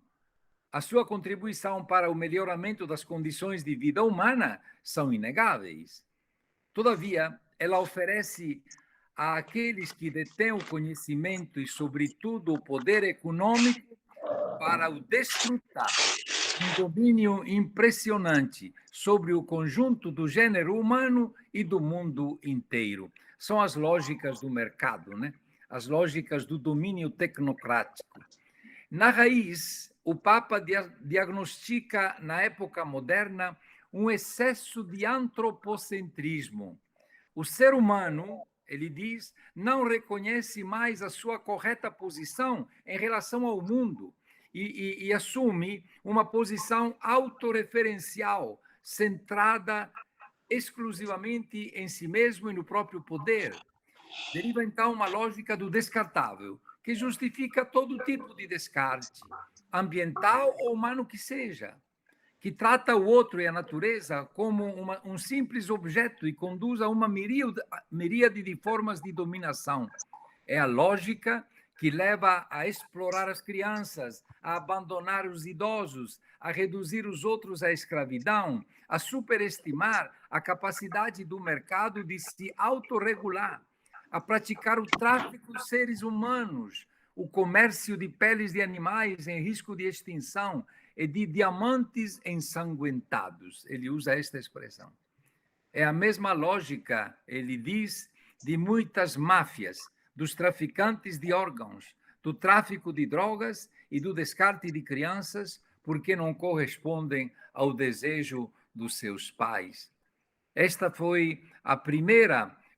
A sua contribuição para o melhoramento das condições de vida humana são inegáveis. Todavia, ela oferece àqueles que detêm o conhecimento e, sobretudo, o poder econômico para o desfrutar um domínio impressionante sobre o conjunto do gênero humano e do mundo inteiro. São as lógicas do mercado, né? As lógicas do domínio tecnocrático. Na raiz, o Papa diagnostica, na época moderna, um excesso de antropocentrismo. O ser humano, ele diz, não reconhece mais a sua correta posição em relação ao mundo e assume uma posição autorreferencial, centrada exclusivamente em si mesmo e no próprio poder. Deriva, então, uma lógica do descartável, que justifica todo tipo de descarte. ambiental ou humano que seja, que trata o outro e a natureza como um simples objeto e conduz a uma miríade de formas de dominação. É a lógica que leva a explorar as crianças, a abandonar os idosos, a reduzir os outros à escravidão, a superestimar a capacidade do mercado de se autorregular, a praticar o tráfico de seres humanos, o comércio de peles de animais em risco de extinção e de diamantes ensanguentados. Ele usa esta expressão. É a mesma lógica, ele diz, de muitas máfias, dos traficantes de órgãos, do tráfico de drogas e do descarte de crianças porque não correspondem ao desejo dos seus pais. Esta foi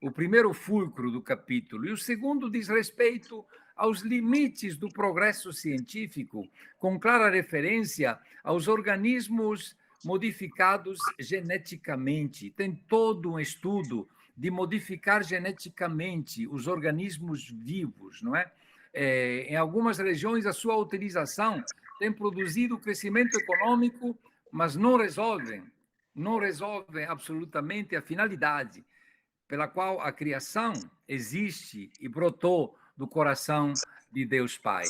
o primeiro fulcro do capítulo. E o segundo diz respeito aos limites do progresso científico, com clara referência aos organismos modificados geneticamente. Tem todo um estudo de modificar geneticamente os organismos vivos, não é? Em algumas regiões, a sua utilização tem produzido crescimento econômico, mas não resolve absolutamente a finalidade pela qual a criação existe e brotou do coração de Deus Pai.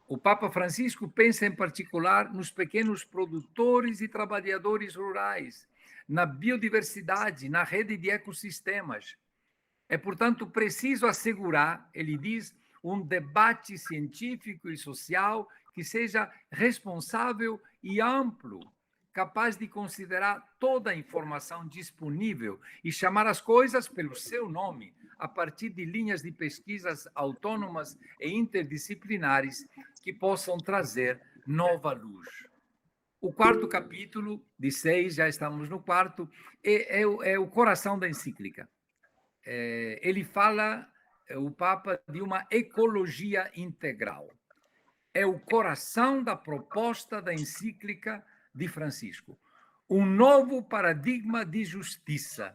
O Papa Francisco pensa em particular nos pequenos produtores e trabalhadores rurais, na biodiversidade, na rede de ecossistemas. É, portanto, preciso assegurar, ele diz, um debate científico e social que seja responsável e amplo, capaz de considerar toda a informação disponível e chamar as coisas pelo seu nome, a partir de linhas de pesquisas autônomas e interdisciplinares que possam trazer nova luz. O quarto capítulo, de 6, já estamos no quarto, é o coração da encíclica. Ele fala, o Papa, de uma ecologia integral. É o coração da proposta da encíclica de Francisco. Um novo paradigma de justiça.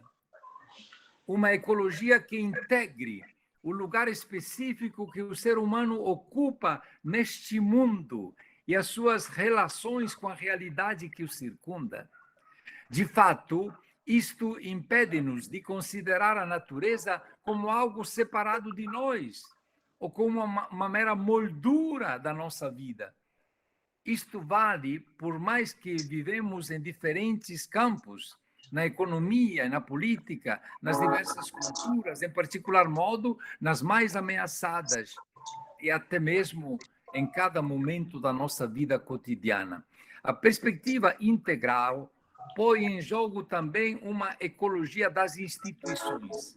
Uma ecologia que integre o lugar específico que o ser humano ocupa neste mundo e as suas relações com a realidade que o circunda. De fato, isto impede-nos de considerar a natureza como algo separado de nós, ou como uma mera moldura da nossa vida. Isto vale por mais que vivemos em diferentes campos, na economia, na política, nas diversas culturas, em particular modo, nas mais ameaçadas, e até mesmo em cada momento da nossa vida cotidiana. A perspectiva integral põe em jogo também uma ecologia das instituições.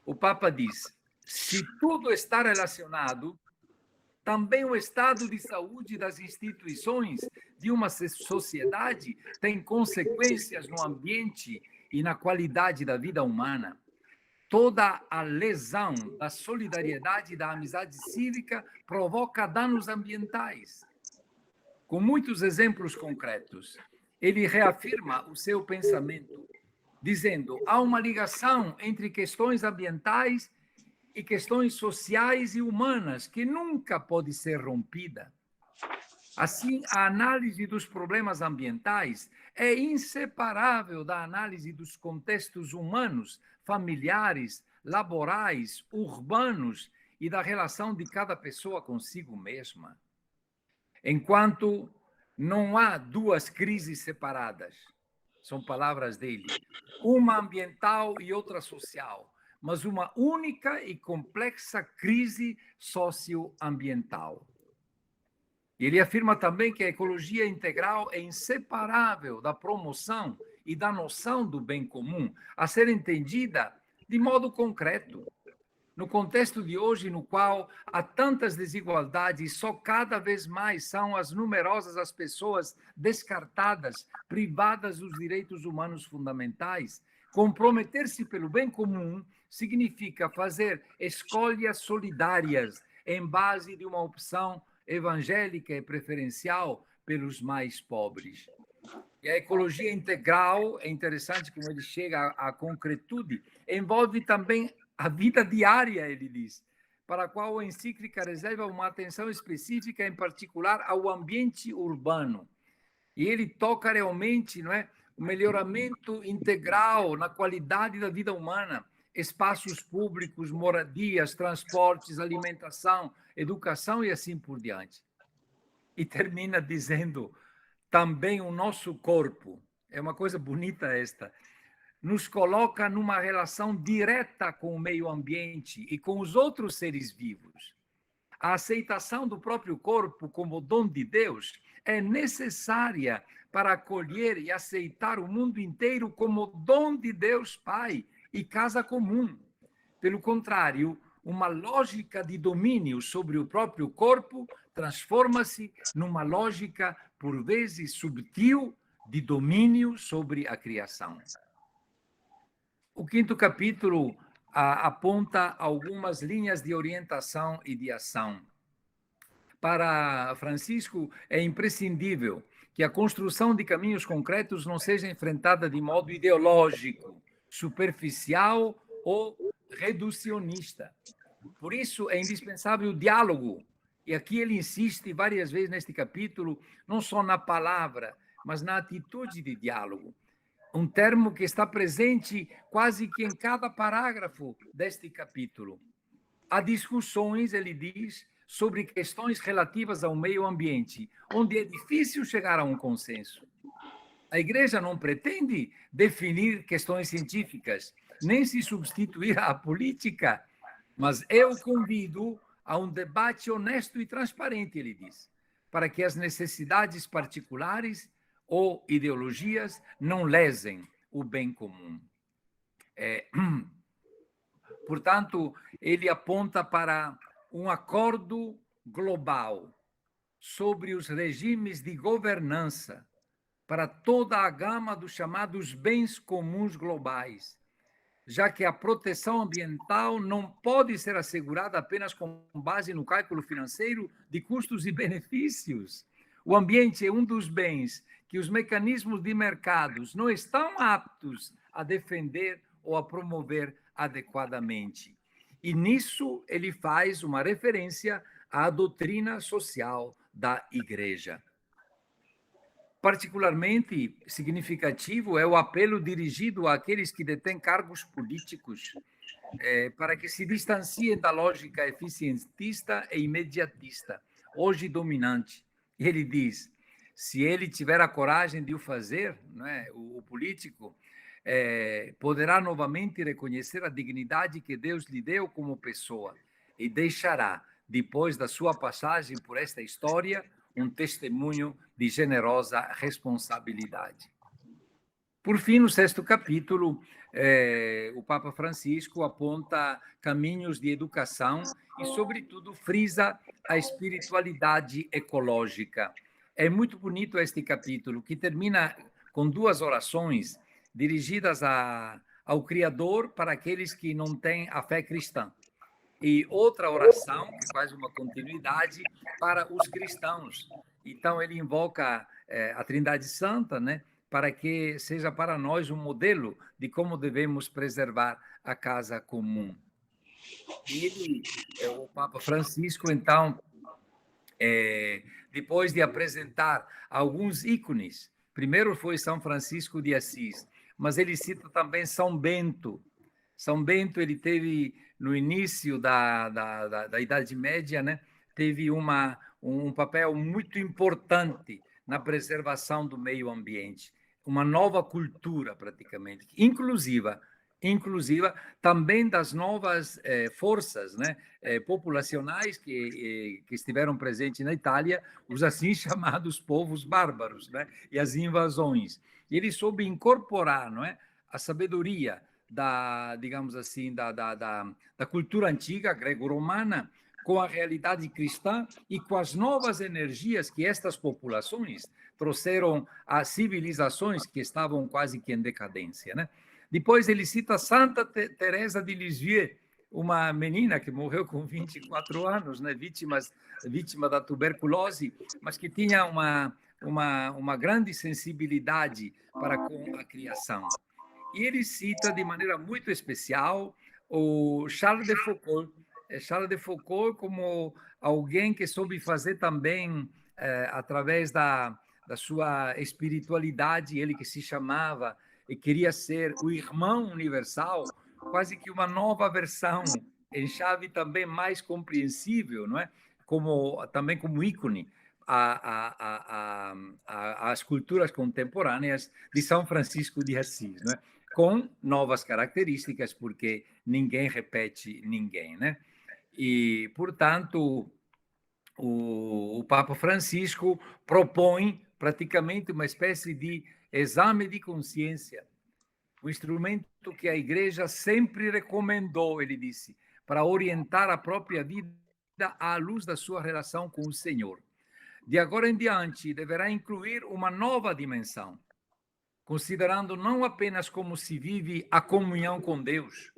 O Papa diz: se tudo está relacionado, também o estado de saúde das instituições de uma sociedade tem consequências no ambiente e na qualidade da vida humana. Toda a lesão da solidariedade e da amizade cívica provoca danos ambientais. Com muitos exemplos concretos, ele reafirma o seu pensamento, dizendo: há uma ligação entre questões ambientais e questões sociais e humanas que nunca pode ser rompida. Assim, a análise dos problemas ambientais é inseparável da análise dos contextos humanos, familiares, laborais, urbanos e da relação de cada pessoa consigo mesma. Enquanto não há duas crises separadas, são palavras dele, uma ambiental e outra social, mas uma única e complexa crise socioambiental. Ele afirma também que a ecologia integral é inseparável da promoção e da noção do bem comum, a ser entendida de modo concreto. No contexto de hoje, no qual há tantas desigualdades, só cada vez mais são as numerosas as pessoas descartadas, privadas dos direitos humanos fundamentais, comprometer-se pelo bem comum significa fazer escolhas solidárias em base de uma opção evangélica e preferencial pelos mais pobres. E a ecologia integral, é interessante como ele chega à concretude, envolve também a vida diária, ele diz, para a qual a encíclica reserva uma atenção específica, em particular, ao ambiente urbano. E ele toca realmente, não é, o melhoramento integral na qualidade da vida humana, espaços públicos, moradias, transportes, alimentação, educação e assim por diante. E termina dizendo, também o nosso corpo, é uma coisa bonita esta, nos coloca numa relação direta com o meio ambiente e com os outros seres vivos. A aceitação do próprio corpo como dom de Deus é necessária para acolher e aceitar o mundo inteiro como dom de Deus Pai e casa comum. Pelo contrário, uma lógica de domínio sobre o próprio corpo transforma-se numa lógica, por vezes subtil, de domínio sobre a criação. O 5º capítulo aponta algumas linhas de orientação e de ação. Para Francisco, é imprescindível que a construção de caminhos concretos não seja enfrentada de modo ideológico, superficial ou reducionista. Por isso, é indispensável o diálogo. E aqui ele insiste várias vezes neste capítulo, não só na palavra, mas na atitude de diálogo. Um termo que está presente quase que em cada parágrafo deste capítulo. Há discussões, ele diz, sobre questões relativas ao meio ambiente, onde é difícil chegar a um consenso. A Igreja não pretende definir questões científicas, nem se substituir à política, mas eu convido a um debate honesto e transparente, ele diz, para que as necessidades particulares ou ideologias não lesem o bem comum. Portanto, ele aponta para um acordo global sobre os regimes de governança para toda a gama dos chamados bens comuns globais, já que a proteção ambiental não pode ser assegurada apenas com base no cálculo financeiro de custos e benefícios. O ambiente é um dos bens que os mecanismos de mercados não estão aptos a defender ou a promover adequadamente. E nisso ele faz uma referência à doutrina social da Igreja. Particularmente significativo é o apelo dirigido àqueles que detêm cargos políticos para que se distanciem da lógica eficientista e imediatista, hoje dominante. Ele diz, se ele tiver a coragem de o fazer, não é, o político, poderá novamente reconhecer a dignidade que Deus lhe deu como pessoa e deixará, depois da sua passagem por esta história, um testemunho de generosa responsabilidade. Por fim, no 6º capítulo, o Papa Francisco aponta caminhos de educação e, sobretudo, frisa a espiritualidade ecológica. É muito bonito este capítulo, que termina com 2 orações dirigidas ao Criador para aqueles que não têm a fé cristã. E outra oração, que faz uma continuidade, para os cristãos. Então, ele invoca a Trindade Santa, né, para que seja para nós um modelo de como devemos preservar a casa comum. E o Papa Francisco, então, depois de apresentar alguns ícones, primeiro foi São Francisco de Assis, mas ele cita também São Bento. São Bento, ele teve, no início da Idade Média, né, teve um papel muito importante na preservação do meio ambiente, uma nova cultura, praticamente, inclusiva também das novas forças, né, populacionais que estiveram presentes na Itália, os assim chamados povos bárbaros, né, e as invasões. E ele soube incorporar, não é, a sabedoria digamos assim, da cultura antiga, grego-romana, com a realidade cristã e com as novas energias que estas populações trouxeram às civilizações que estavam quase que em decadência, né? Depois ele cita Santa Teresa de Lisieux, uma menina que morreu com 24 anos, né? vítima da tuberculose, mas que tinha uma grande sensibilidade para com a criação. E ele cita de maneira muito especial o Charles de Foucault, Charles de Foucault como alguém que soube fazer também, através da sua espiritualidade, ele que se chamava e queria ser o irmão universal, quase que uma nova versão em chave também mais compreensível, não é? Também como ícone às culturas contemporâneas de São Francisco de Assis, não é? Com novas características, porque ninguém repete ninguém, né? E, portanto, o Papa Francisco propõe praticamente uma espécie de exame de consciência, um instrumento que a Igreja sempre recomendou, ele disse, para orientar a própria vida à luz da sua relação com o Senhor. De agora em diante, deverá incluir uma nova dimensão, considerando não apenas como se vive a comunhão com Deus,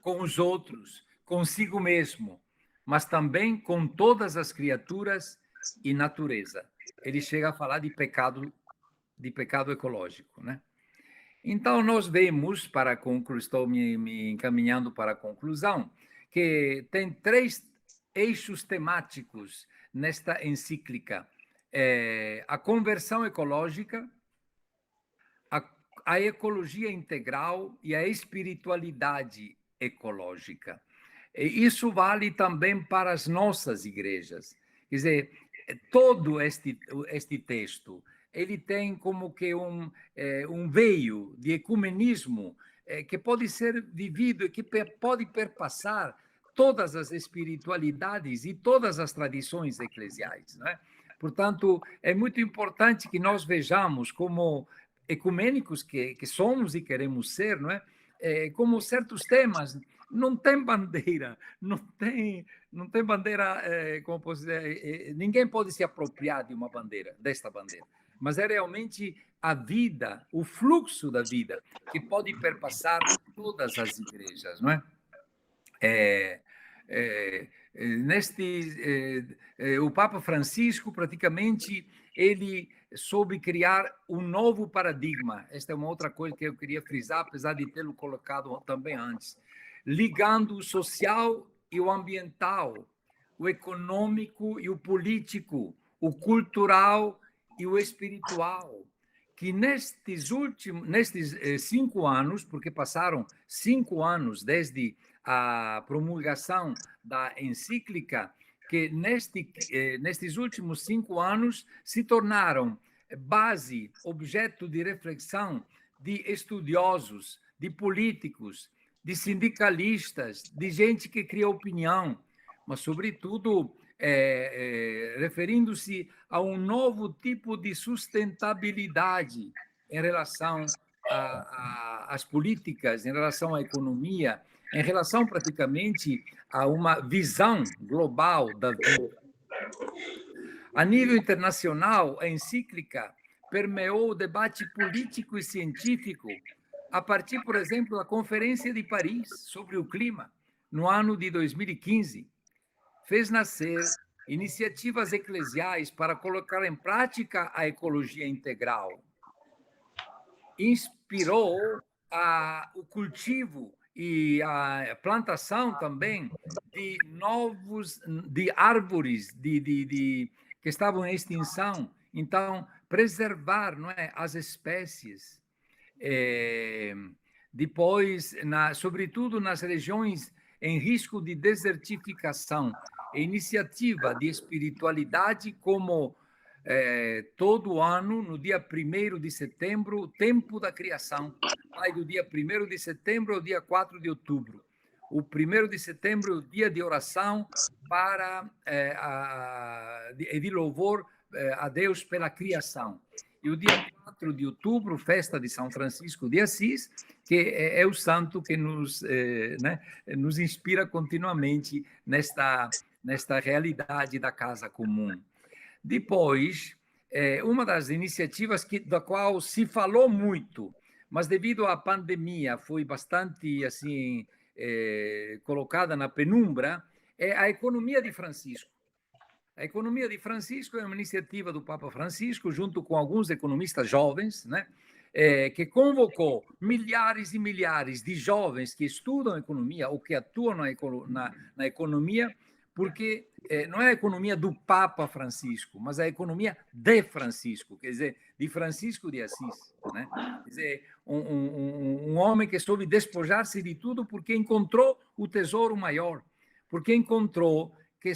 com os outros, consigo mesmo, mas também com todas as criaturas e natureza. Ele chega a falar de pecado ecológico, né? Então, nós vemos, estou me encaminhando para a conclusão, que tem 3 eixos temáticos nesta encíclica: a conversão ecológica, a ecologia integral e a espiritualidade ecológica. E isso vale também para as nossas igrejas. Quer dizer, todo este texto, ele tem como que um veio de ecumenismo que pode ser vivido, que pode perpassar todas as espiritualidades e todas as tradições eclesiais, não é? Portanto, é muito importante que nós vejamos como ecumênicos que somos e queremos ser, não é? Como certos temas não tem bandeira, não tem bandeira, como posso dizer, ninguém pode se apropriar de uma bandeira, desta bandeira, mas é realmente a vida, o fluxo da vida que pode perpassar todas as igrejas, não é? O Papa Francisco, praticamente, ele soube criar um novo paradigma. Esta é uma outra coisa que eu queria frisar, apesar de tê-lo colocado também antes. Ligando o social e o ambiental, o econômico e o político, o cultural e o espiritual, que nestes 5 anos, porque passaram 5 anos desde a promulgação da encíclica, que nestes últimos 5 anos se tornaram base, objeto de reflexão de estudiosos, de políticos, de sindicalistas, de gente que cria opinião, mas, sobretudo, referindo-se a um novo tipo de sustentabilidade em relação às políticas, em relação à economia, em relação praticamente a uma visão global da vida. A nível internacional, a encíclica permeou o debate político e científico a partir, por exemplo, da Conferência de Paris sobre o Clima, no ano de 2015. Fez nascer iniciativas eclesiais para colocar em prática a ecologia integral. Inspirou o cultivo e a plantação também de árvores que estavam em extinção. Então, preservar, não é, as espécies. Depois, sobretudo nas regiões em risco de desertificação, iniciativa de espiritualidade como todo ano, no dia 1º de setembro, o tempo da criação, vai do dia 1º de setembro ao dia 4 de outubro. O 1º de setembro é o dia de oração de louvor a Deus pela criação. E o dia 4 de outubro, festa de São Francisco de Assis, que é o santo que nos inspira continuamente nesta realidade da casa comum. Depois, uma das iniciativas da qual se falou muito, mas devido à pandemia foi bastante assim colocada na penumbra, é a economia de Francisco. A economia de Francisco é uma iniciativa do Papa Francisco, junto com alguns economistas jovens, né? que convocou milhares e milhares de jovens que estudam economia ou que atuam na economia, porque não é a economia do Papa Francisco, mas a economia de Francisco, quer dizer, de Francisco de Assis, né? Quer dizer, um homem que soube despojar-se de tudo porque encontrou o tesouro maior, porque encontrou que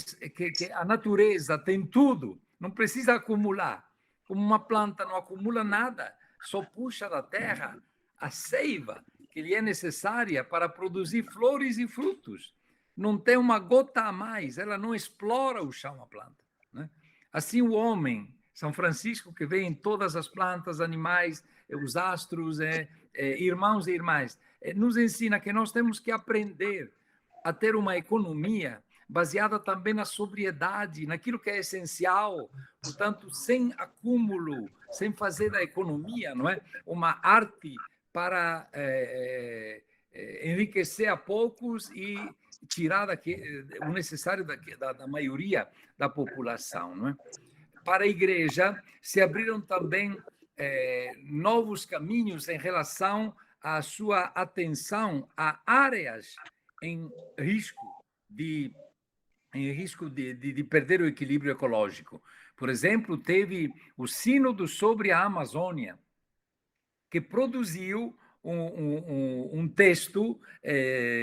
a natureza tem tudo, não precisa acumular. Como uma planta não acumula nada, só puxa da terra a seiva que lhe é necessária para produzir flores e frutos. Não tem uma gota a mais, ela não explora o chão, a planta, né? Assim o homem, São Francisco, que vê em todas as plantas, animais, os astros, irmãos e irmãs, nos ensina que nós temos que aprender a ter uma economia baseada também na sobriedade, naquilo que é essencial, portanto, sem acúmulo, sem fazer da economia, não é, uma arte para enriquecer a poucos e tirar o necessário da maioria da população, não é? Para a igreja se abriram também novos caminhos em relação à sua atenção a áreas em risco de perder o equilíbrio ecológico. Por exemplo, teve o Sínodo sobre a Amazônia, que produziu um texto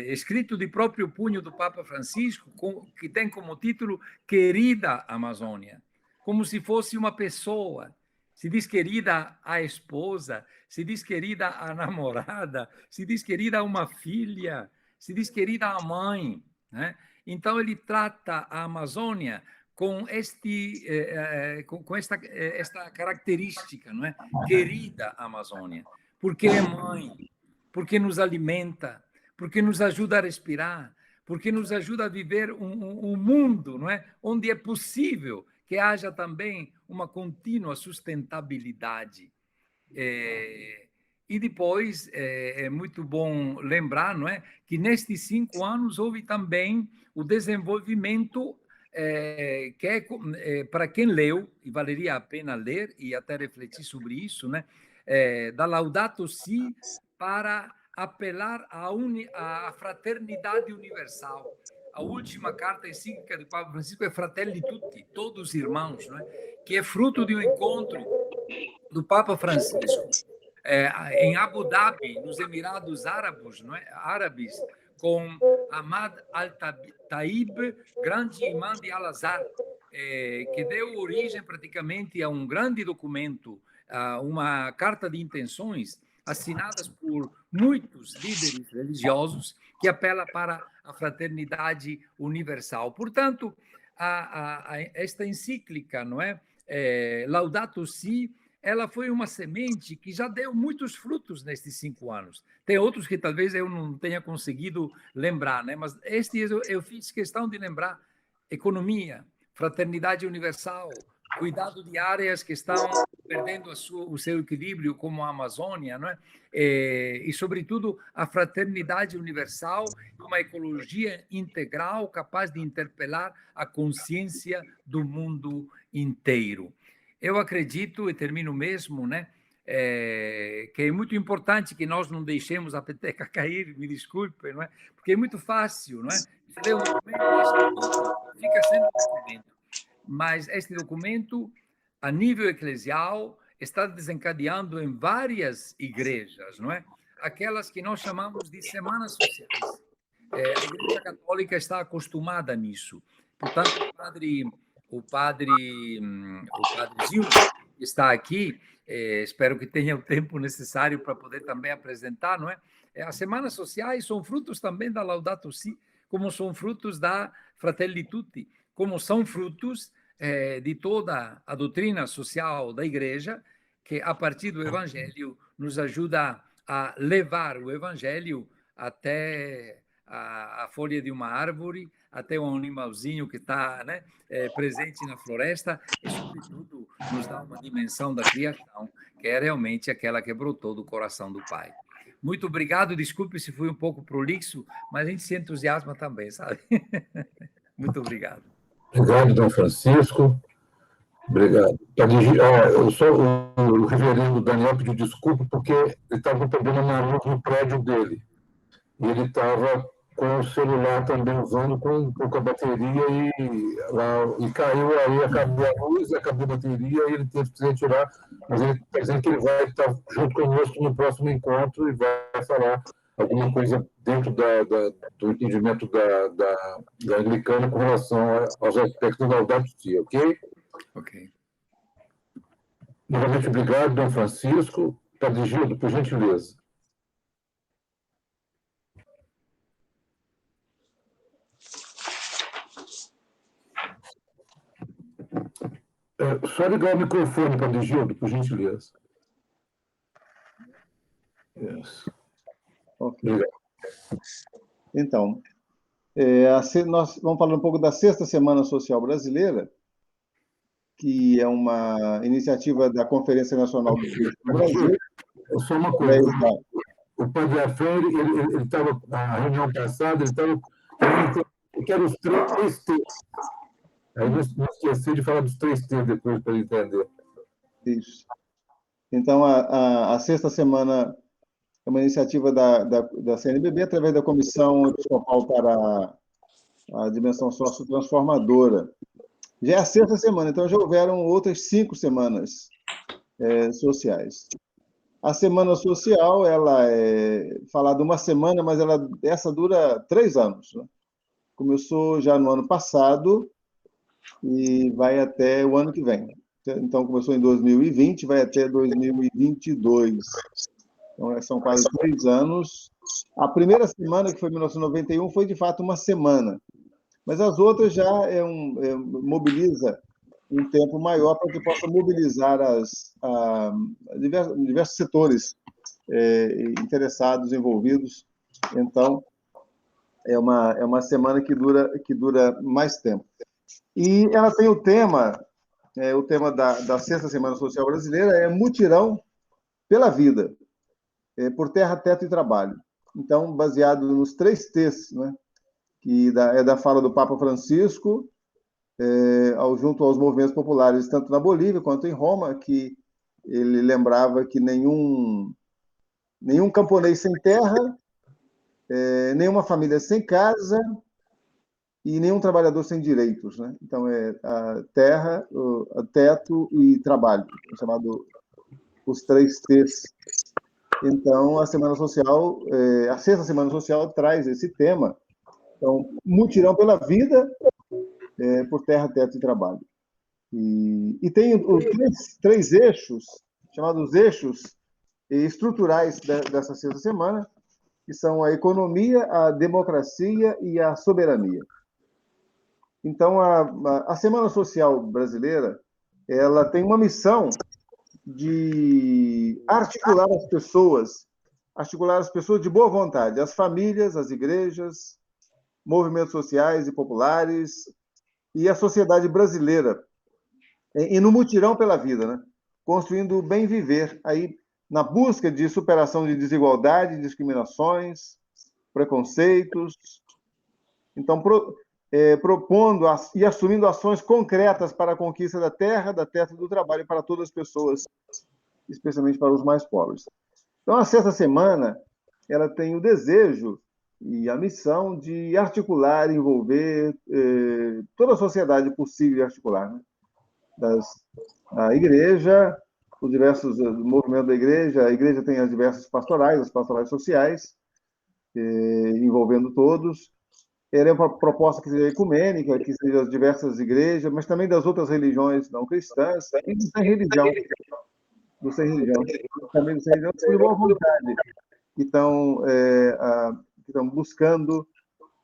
escrito de próprio punho do Papa Francisco, que tem como título Querida Amazônia, como se fosse uma pessoa. Se diz querida à esposa, se diz querida à namorada, se diz querida a uma filha, se diz querida à mãe, né? Então, ele trata a Amazônia com esta característica, não é? Querida Amazônia, porque é mãe, porque nos alimenta, porque nos ajuda a respirar, porque nos ajuda a viver um mundo, não é? Onde é possível que haja também uma contínua sustentabilidade. E depois, é muito bom lembrar, não é, que nestes 5 anos houve também o desenvolvimento que para quem leu, e valeria a pena ler e até refletir sobre isso, né, da Laudato Si para apelar à fraternidade universal. A última carta encíclica do Papa Francisco é Fratelli Tutti, todos irmãos, não é? Que é fruto de um encontro do Papa Francisco em Abu Dhabi, nos Emirados Árabes, não é? Árabes, com Ahmad Al-Taib, grande imã de Al-Azhar, que deu origem praticamente a um grande documento, uma carta de intenções assinadas por muitos líderes religiosos que apela para a fraternidade universal. Portanto, esta encíclica, não é? Laudato Si, ela foi uma semente que já deu muitos frutos nestes 5 anos. Tem outros que talvez eu não tenha conseguido lembrar, né? Mas este eu fiz questão de lembrar: economia, fraternidade universal, cuidado de áreas que estão perdendo o seu equilíbrio, como a Amazônia, não é? E, sobretudo, a fraternidade universal, uma ecologia integral capaz de interpelar a consciência do mundo inteiro. Eu acredito, e termino mesmo, né, que é muito importante que nós não deixemos a peteca cair, me desculpe, não é? Porque é muito fácil, não é? Você lê um documento, fica sendo documento. Mas este documento, a nível eclesial, está desencadeando em várias igrejas, não é? Aquelas que nós chamamos de semanas sociais. A Igreja Católica está acostumada nisso. Portanto, o padre Gil está aqui, espero que tenha o tempo necessário para poder também apresentar, não é? As semanas sociais são frutos também da Laudato Si, como são frutos da Fratelli Tutti, como são frutos de toda a doutrina social da Igreja, que a partir do Evangelho nos ajuda a levar o Evangelho até a folha de uma árvore, até um animalzinho que está, né, presente na floresta, e, sobretudo, nos dá uma dimensão da criação, que é realmente aquela que brotou do coração do Pai. Muito obrigado, desculpe se fui um pouco prolixo, mas a gente se entusiasma também, sabe? Muito obrigado. Obrigado, Dom Francisco. Obrigado. O reverendo Daniel pediu desculpa porque ele estava com problema na luz no prédio dele. E ele estava com o celular também usando com um pouco a bateria e caiu aí, acabou a luz, acabou a bateria e ele teve que se retirar. Mas ele está dizendo que ele vai estar junto conosco no próximo encontro e vai falar alguma coisa dentro do entendimento da anglicana com relação aos aspectos da audacia, ok? Ok. Novamente, obrigado, Dom Francisco. Padre Gildo, por gentileza. Só ligar o microfone, Padre Gildo, por gentileza. Yes. Ok. Obrigado. Então, nós vamos falar um pouco da Sexta Semana Social Brasileira, que é uma iniciativa da Conferência Nacional do Brasil. Só uma coisa. O Padre Afé, ele estava, na reunião passada, ele estava querendo que eram os 3 T. Aí não esqueci de falar dos 3 T depois, para ele entender. Isso. Então, a Sexta Semana é uma iniciativa da CNBB, através da Comissão Episcopal para a Dimensão Sociotransformadora. Já é a sexta semana, então já houveram outras 5 semanas sociais. A Semana Social, ela é falada uma semana, mas essa dura 3 anos. Né? Começou já no ano passado e vai até o ano que vem. Então, começou em 2020, vai até 2022. Então, são quase 3 anos. A primeira semana, que foi em 1991, foi, de fato, uma semana. Mas as outras já mobiliza um tempo maior para que possa mobilizar diversos setores interessados, envolvidos. Então, é uma semana que dura mais tempo. E ela tem o tema da Sexta Semana Social Brasileira, é Mutirão pela Vida, por terra, teto e trabalho. Então, baseado nos 3 T's, né? Que é da fala do Papa Francisco, junto aos movimentos populares, tanto na Bolívia quanto em Roma, que ele lembrava que nenhum camponês sem terra, nenhuma família sem casa e nenhum trabalhador sem direitos. Né? Então, a terra, o teto e trabalho, chamado os 3 T's. Então, a Semana Social, a Sexta Semana Social traz esse tema. Então, mutirão pela vida, por terra, teto e trabalho. E tem os 3 eixos, chamados eixos estruturais dessa sexta semana, que são a economia, a democracia e a soberania. Então, a Semana Social Brasileira, ela tem uma missão de articular as pessoas de boa vontade, as famílias, as igrejas, movimentos sociais e populares e a sociedade brasileira, e no mutirão pela vida, né? Construindo o bem viver, aí na busca de superação de desigualdade, discriminações, preconceitos. Então, propondo e assumindo ações concretas para a conquista da terra, da terra e do trabalho para todas as pessoas, especialmente para os mais pobres. Então, a Sexta Semana, ela tem o desejo e a missão de articular, envolver toda a sociedade possível articular, né? A igreja, os diversos movimentos da igreja, a igreja tem as diversas pastorais, as pastorais sociais, envolvendo todos. Ela é uma proposta que seja ecumênica, que seja das diversas igrejas, mas também das outras religiões não cristãs, e do sem religião, também do sem religião, de boa vontade, que estão buscando,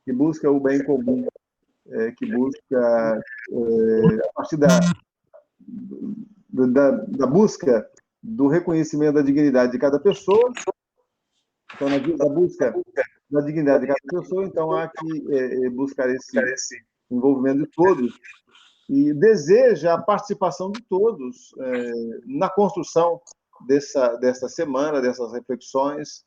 que busca o bem comum, que busca, a partir da busca do reconhecimento da dignidade de cada pessoa, então, na busca da dignidade de cada pessoa, então há que buscar esse envolvimento de todos e deseja a participação de todos na construção dessa semana, dessas reflexões,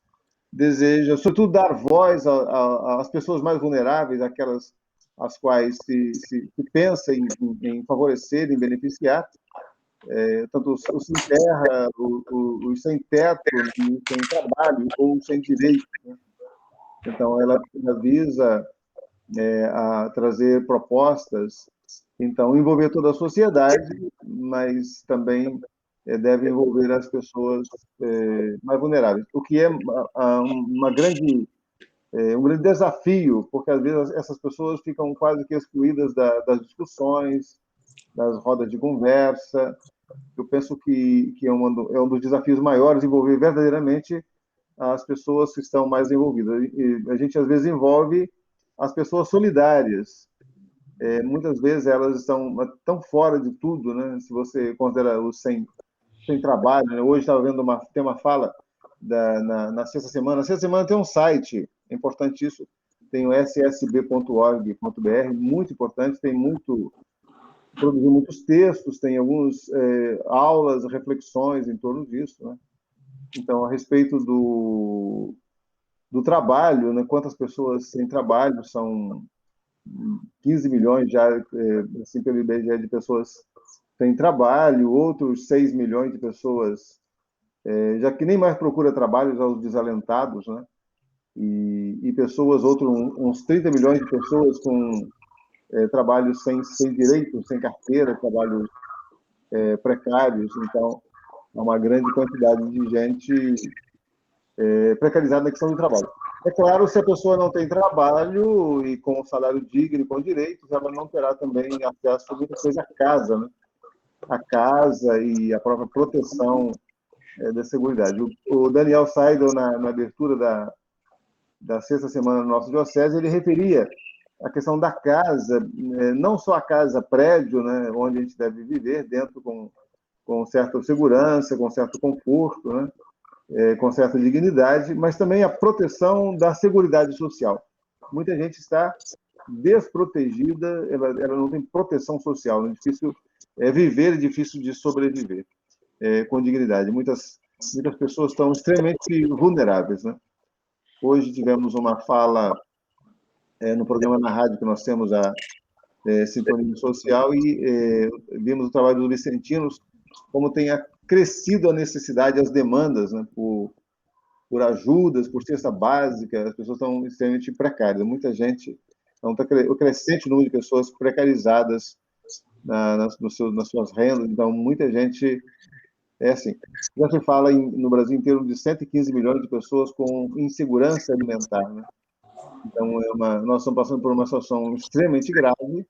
deseja, sobretudo, dar voz às pessoas mais vulneráveis, aquelas as quais se pensa em favorecer, em beneficiar, tanto os sem terra, os sem teto, os sem trabalho ou sem direito, né? Então, ela visa a trazer propostas, então, envolver toda a sociedade, mas também deve envolver as pessoas mais vulneráveis, o que é um grande desafio, porque às vezes essas pessoas ficam quase que excluídas das discussões, das rodas de conversa. Eu penso que é um dos desafios maiores envolver verdadeiramente as pessoas que estão mais envolvidas. E a gente às vezes envolve as pessoas solidárias. Muitas vezes elas estão tão fora de tudo, né? Se você considera os sem trabalho, né? Hoje estava vendo tem uma fala na sexta semana. Na sexta semana tem um site, é importante isso, tem o ssb.org.br, muito importante, produziu muitos textos, tem algumas aulas, reflexões em torno disso, né? Então, a respeito do trabalho, né? Quantas pessoas sem trabalho, são 15 milhões já, assim, pelo IBGE, de pessoas sem trabalho, outros 6 milhões de pessoas já que nem mais procura trabalho, já os desalentados, né? E pessoas, uns 30 milhões de pessoas com trabalhos sem direito, sem carteira, trabalhos precários. Então, há uma grande quantidade de gente precarizada na questão do trabalho. É claro, se a pessoa não tem trabalho e com salário digno e com direitos, ela não terá também acesso a muita coisa à casa, né? A casa e a própria proteção da seguridade. O Daniel Seidel, na abertura da sexta semana da nossa diocese, ele referia a questão da casa, não só a casa prédio, né, onde a gente deve viver, dentro com certa segurança, com certo conforto, né, com certa dignidade, mas também a proteção da seguridade social. Muita gente está desprotegida, ela não tem proteção social, é difícil viver, é difícil de sobreviver com dignidade. Muitas pessoas estão extremamente vulneráveis, né? Hoje tivemos uma fala no programa na rádio que nós temos, a Sintonia Social, e vimos o trabalho dos vicentinos, como tem crescido a necessidade, as demandas, né, por ajudas, por cesta básica. As pessoas estão extremamente precárias. Muita gente, então, o crescente número de pessoas precarizadas nas suas rendas. Então, muita gente assim. Já se fala no Brasil inteiro de 115 milhões de pessoas com insegurança alimentar, né? Então, nós estamos passando por uma situação extremamente grave,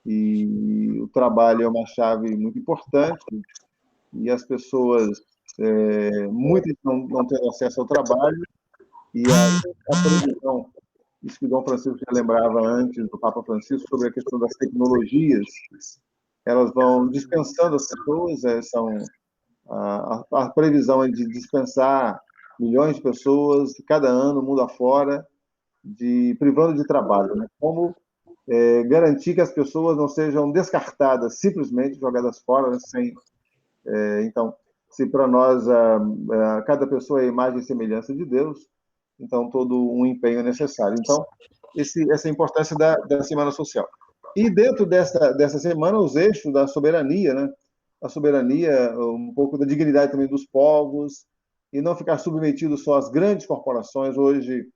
e o trabalho é uma chave muito importante, e as pessoas, muitas não têm acesso ao trabalho, e a previsão, isso que o Dom Francisco já lembrava antes do Papa Francisco, sobre a questão das tecnologias, elas vão dispensando as pessoas, a previsão é de dispensar milhões de pessoas cada ano, mundo afora, privando de trabalho, né? Como garantir que as pessoas não sejam descartadas, simplesmente jogadas fora, né? Então, se para nós cada pessoa é a imagem e semelhança de Deus, então todo um empenho é necessário. Então, essa é a importância da Semana Social. E dentro dessa semana, os eixos da soberania, né? A soberania, um pouco da dignidade também dos povos, e não ficar submetido só às grandes corporações. Hoje,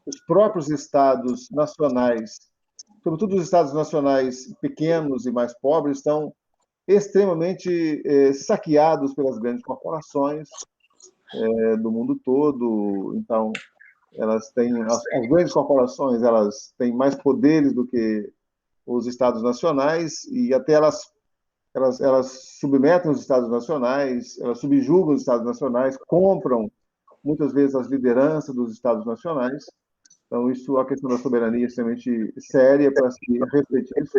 os próprios estados nacionais, sobretudo os estados nacionais pequenos e mais pobres, estão extremamente saqueados pelas grandes corporações do mundo todo. Então, elas têm as grandes corporações, elas têm mais poderes do que os estados nacionais, e até elas submetem os estados nacionais, elas subjugam os estados nacionais, compram muitas vezes as lideranças dos estados nacionais. Então, a questão da soberania é extremamente séria para se refletir.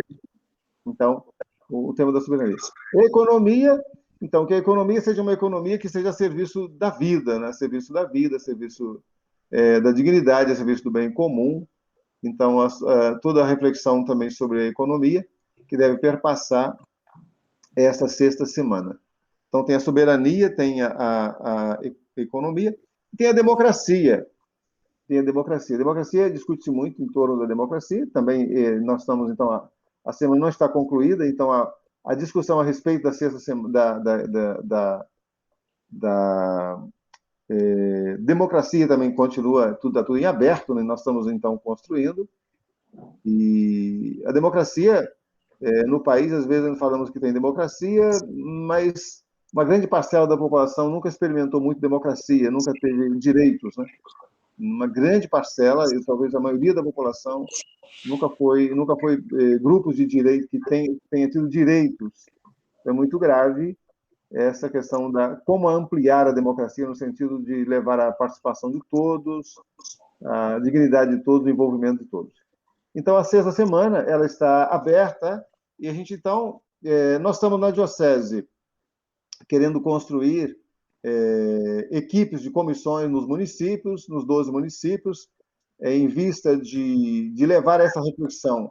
Então, o tema da soberania. A economia, então, que a economia seja uma economia que seja a serviço da vida, né? Serviço da vida, serviço da dignidade, a serviço do bem comum. Então, toda a reflexão também sobre a economia, que deve perpassar essa sexta semana. Então, tem a soberania, tem a economia, e tem a democracia. A democracia discute-se muito em torno da democracia. Também nós estamos, então, a semana não está concluída, então a discussão a respeito da sexta semana, da democracia também continua, está tudo em aberto, né? Nós estamos, então, construindo. E a democracia, no país, às vezes falamos que tem democracia, mas uma grande parcela da população nunca experimentou muito democracia, nunca teve direitos, né? Uma grande parcela, e talvez a maioria da população, nunca foi grupos de direito que tenha tido direitos. É muito grave essa questão da como ampliar a democracia no sentido de levar a participação de todos, a dignidade de todos, o envolvimento de todos. Então, a sexta semana ela está aberta e a gente, então, nós estamos na diocese querendo construir equipes de comissões nos municípios, nos 12 municípios, em vista de levar essa reflexão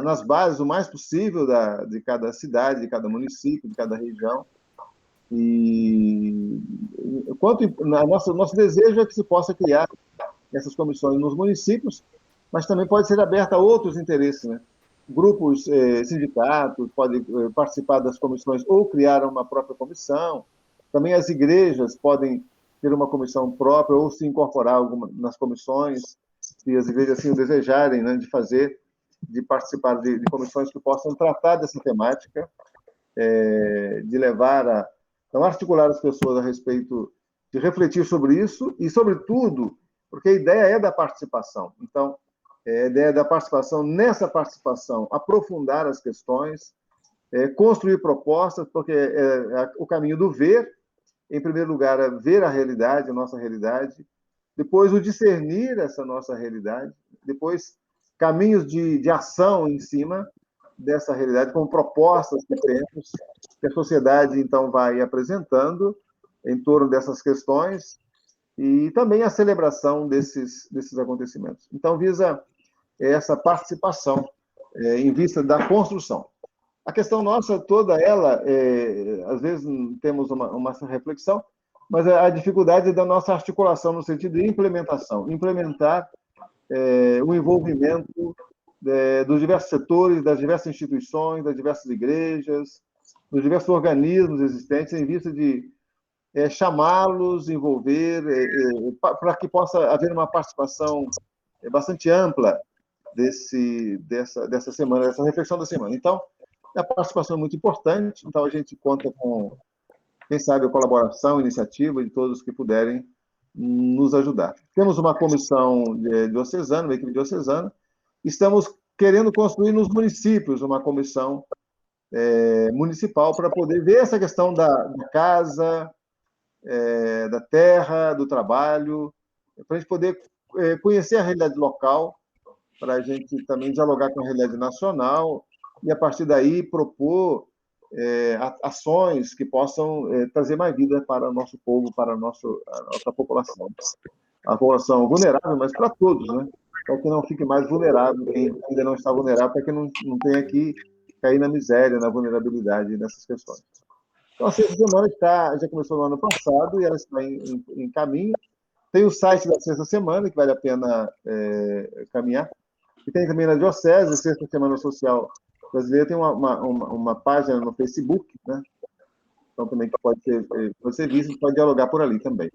nas bases o mais possível de cada cidade, de cada município, de cada região. E nosso desejo é que se possa criar essas comissões nos municípios, mas também pode ser aberta a outros interesses, né? Grupos, sindicatos podem participar das comissões ou criar uma própria comissão. Também as igrejas podem ter uma comissão própria ou se incorporar nas comissões, se as igrejas assim o desejarem, né, de participar de comissões que possam tratar dessa temática, de levar então, articular as pessoas a respeito de refletir sobre isso e, sobretudo, porque a ideia é da participação. Então, a ideia da participação, nessa participação, aprofundar as questões, construir propostas, porque o caminho do ver, em primeiro lugar, é ver a realidade, a nossa realidade, depois o discernir essa nossa realidade, depois caminhos de ação em cima dessa realidade, com propostas que temos, que a sociedade, então, vai apresentando em torno dessas questões, e também a celebração desses acontecimentos. Então, visa essa participação em vista da construção. A questão nossa toda ela, às vezes temos uma reflexão, mas a dificuldade da nossa articulação no sentido de implementação, implementar o envolvimento dos diversos setores, das diversas instituições, das diversas igrejas, dos diversos organismos existentes, em vista de chamá-los, envolver, para que possa haver uma participação bastante ampla dessa semana, dessa reflexão da semana. Então, a participação é muito importante, então a gente conta com, quem sabe, a colaboração, a iniciativa de todos que puderem nos ajudar. Temos uma comissão diocesana, uma equipe diocesana, estamos querendo construir nos municípios uma comissão municipal para poder ver essa questão da casa, da terra, do trabalho, para a gente poder conhecer a realidade local, para a gente também dialogar com a realidade nacional e, a partir daí, propor ações que possam trazer mais vida para o nosso povo, para a nossa população. A população vulnerável, mas para todos, né? Para que não fique mais vulnerável, quem ainda não está vulnerável, para que não tenha que cair na miséria, na vulnerabilidade nessas questões. Então, a sexta semana já começou no ano passado e ela está em caminho. Tem o site da sexta semana, que vale a pena caminhar. E tem também na Diocese, a Sexta Semana Social Brasileira, tem uma página no Facebook, né? Então, também que pode ser visto, pode dialogar por ali também.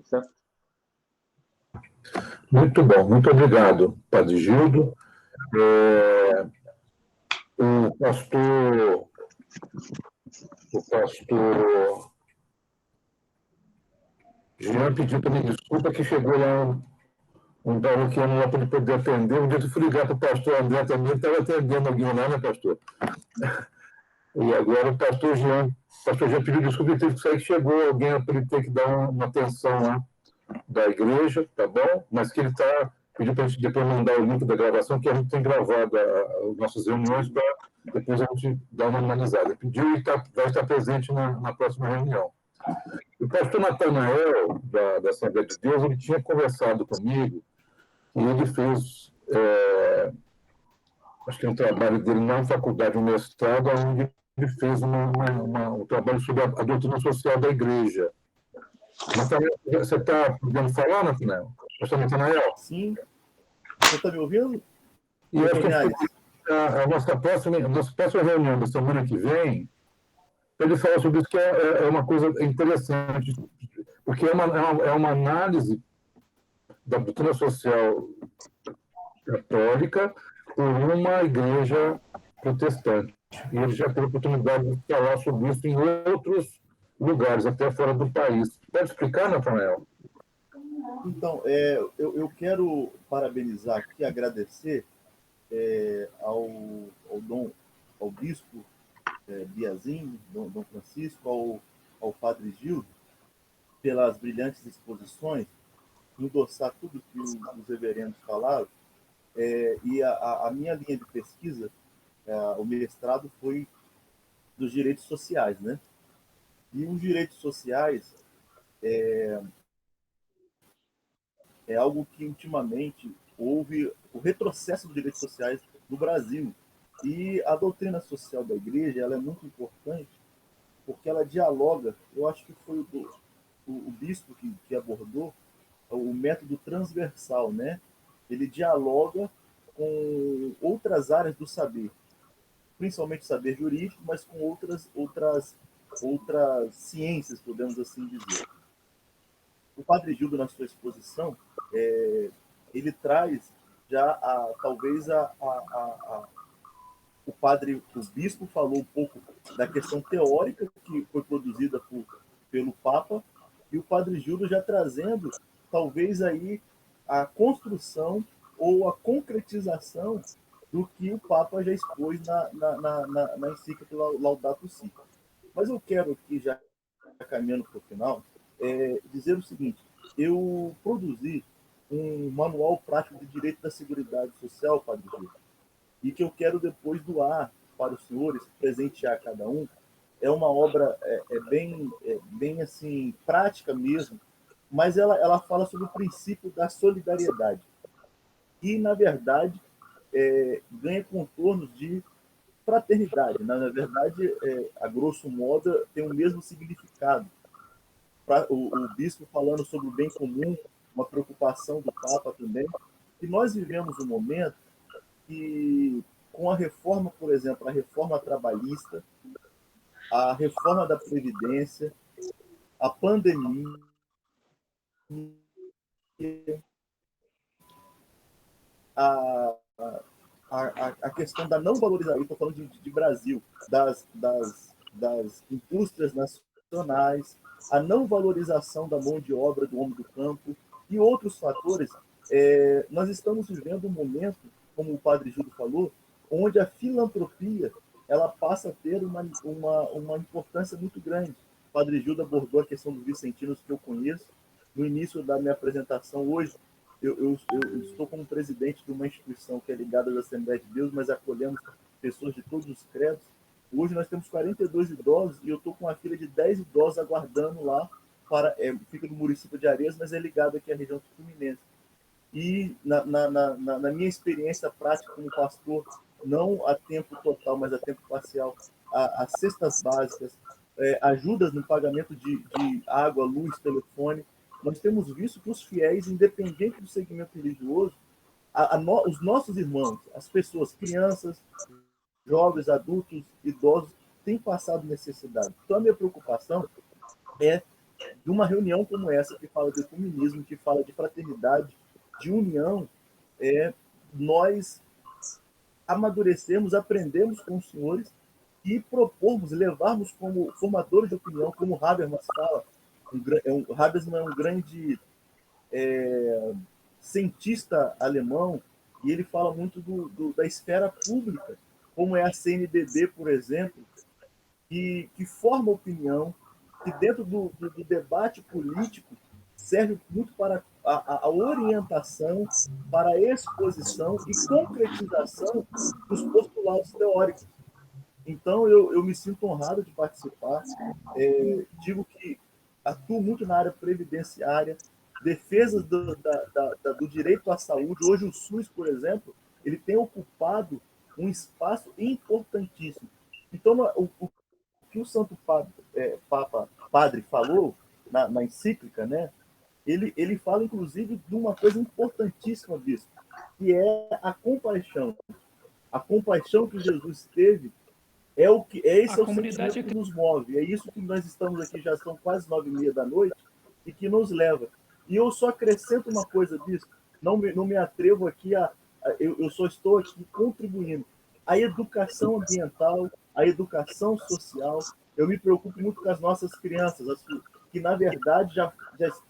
Certo? Muito bom, muito obrigado, Padre Gildo. O pastor Jean pediu também desculpa que chegou lá um paroquiano lá para ele poder atender. Um dia eu fui ligar para o pastor André também, ele estava atendendo alguém lá, né, pastor? E agora o pastor Jean pediu desculpa, ele teve que sair, que chegou alguém para ele ter que dar uma atenção lá da igreja, tá bom? Mas que ele pediu para a gente depois mandar o link da gravação, que a gente tem gravado as nossas reuniões para depois a gente dar uma analisada. Ele pediu e vai estar presente na próxima reunião. O pastor Natanael, da Assembleia de Deus, ele tinha conversado comigo e ele fez, acho que é um trabalho dele na faculdade, um mestrado, onde ele fez um trabalho sobre a doutrina social da igreja. Natanael, você está podendo falar, Natanael? Pastor Natanael? Sim. Você está me ouvindo? E a nossa próxima reunião da semana que vem, ele falar sobre isso, que é uma coisa interessante, porque é uma análise da doutrina social católica por uma igreja protestante. E ele já teve a oportunidade de falar sobre isso em outros lugares, até fora do país. Pode explicar, Natanael? Então, eu quero parabenizar aqui, agradecer ao bispo Biazin, Dom Francisco, ao padre Gildo, pelas brilhantes exposições, endossar tudo que os reverendos falaram. E a minha linha de pesquisa, o mestrado, foi dos direitos sociais, né? E os direitos sociais é algo que ultimamente houve o retrocesso dos direitos sociais no Brasil. E a doutrina social da igreja ela é muito importante porque ela dialoga, eu acho que foi o bispo que abordou o método transversal, né? Ele dialoga com outras áreas do saber, principalmente o saber jurídico, mas com outras ciências, podemos assim dizer. O padre Gildo, na sua exposição, ele traz já talvez o bispo falou um pouco da questão teórica que foi produzida pelo Papa, e o padre Gildo já trazendo talvez aí a construção ou a concretização do que o Papa já expôs na encíclica Laudato Si. Mas eu quero aqui, já caminhando para o final, dizer o seguinte: eu produzi um manual prático de direito da Seguridade Social, padre Gildo, e que eu quero depois doar para os senhores, presentear cada um. É uma obra bem assim, prática mesmo, mas ela fala sobre o princípio da solidariedade. E, na verdade, ganha contornos de fraternidade. Na verdade, a grosso modo, tem o mesmo significado. O bispo falando sobre o bem comum, uma preocupação do Papa também. E nós vivemos um momento que, com a reforma, por exemplo, a reforma trabalhista, a reforma da Previdência, a pandemia, a, a questão da não valorização, estou falando de Brasil, das indústrias nacionais, a não valorização da mão de obra do homem do campo e outros fatores, nós estamos vivendo um momento, como o padre Júlio falou, onde a filantropia ela passa a ter uma importância muito grande. O padre Júlio abordou a questão dos vicentinos que eu conheço. No início da minha apresentação hoje, eu estou como presidente de uma instituição que é ligada à Assembleia de Deus, mas acolhemos pessoas de todos os credos. Hoje nós temos 42 idosos e eu estou com uma filha de 10 idosos aguardando lá, fica no município de Areias, mas é ligado aqui à região do Fluminense. E na minha experiência prática como pastor, não a tempo total, mas a tempo parcial, as cestas básicas, ajudas no pagamento de água, luz, telefone, nós temos visto que os fiéis, independente do segmento religioso, os nossos irmãos, as pessoas, crianças, jovens, adultos, idosos, têm passado necessidade. Então, a minha preocupação é de uma reunião como essa, que fala de ecumenismo, que fala de fraternidade, de união, nós amadurecermos, aprendemos com os senhores e propormos, levarmos como formadores de opinião, como Habermas fala. Habermas é um grande cientista alemão, e ele fala muito da esfera pública, como é a CNBB, por exemplo, que forma opinião, que dentro do debate político serve muito para a orientação, para a exposição e concretização dos postulados teóricos. Então, eu me sinto honrado de participar. Digo que atuo muito na área previdenciária, defesa do direito à saúde. Hoje, o SUS, por exemplo, ele tem ocupado um espaço importantíssimo. Então, o que o Santo Padre falou na encíclica, né? Ele fala, inclusive, de uma coisa importantíssima, bispo, que é a compaixão. A compaixão que Jesus teve esse é o comunidade sentimento que nos move. É isso que nós estamos aqui, já são quase 9h30 da noite, e que nos leva. E eu só acrescento uma coisa disso, não me atrevo aqui eu só estou aqui contribuindo. A educação ambiental, a educação social, eu me preocupo muito com as nossas crianças, que na verdade já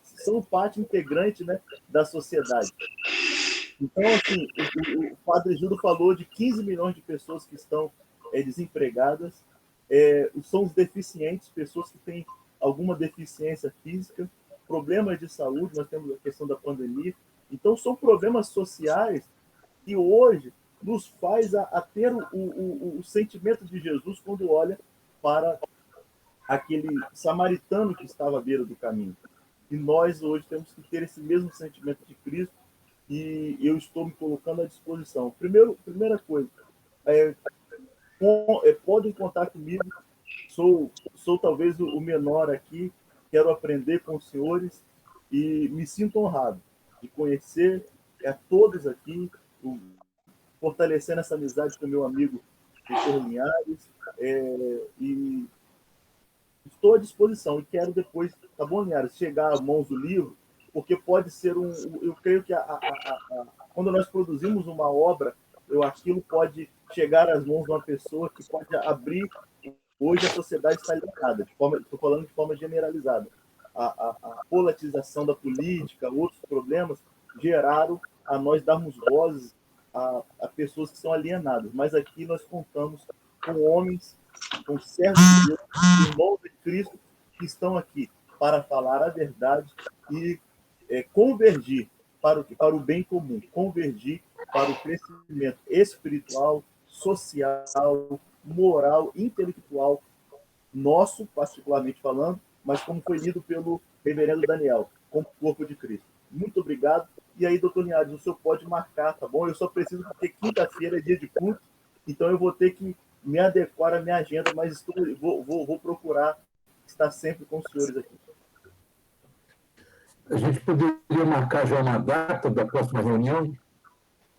são parte integrante, né, da sociedade. Então, assim, o padre Gildo falou de 15 milhões de pessoas que estão desempregadas, são os deficientes, pessoas que têm alguma deficiência física, problemas de saúde, nós temos a questão da pandemia. Então, são problemas sociais que hoje nos faz a ter o sentimento de Jesus quando olha para aquele samaritano que estava à beira do caminho. E nós hoje temos que ter esse mesmo sentimento de Cristo, e eu estou me colocando à disposição. Primeira coisa, podem contar comigo, sou talvez o menor aqui, quero aprender com os senhores e me sinto honrado de conhecer a todos aqui, fortalecendo essa amizade com meu amigo Dr. Linhares, e estou à disposição e quero depois, tá bom, Linhares, chegar às mãos do livro, porque pode ser eu creio que quando nós produzimos uma obra, aquilo pode chegar às mãos de uma pessoa que pode abrir. Hoje a sociedade está alienada, estou falando de forma generalizada. A politização da política, outros problemas, geraram a nós darmos vozes a pessoas que são alienadas. Mas aqui nós contamos com homens, com servos de Deus, irmãos de Cristo, que estão aqui para falar a verdade e convergir para o bem comum, convergir para o crescimento espiritual, social, moral, intelectual, nosso, particularmente falando, mas como foi lido pelo reverendo Daniel, como corpo de Cristo. Muito obrigado. E aí, doutor Linhares, o senhor pode marcar, tá bom? Eu só preciso, porque quinta-feira é dia de culto, então eu vou ter que me adequar à minha agenda, mas vou procurar estar sempre com os senhores aqui. A gente poderia marcar já uma data da próxima reunião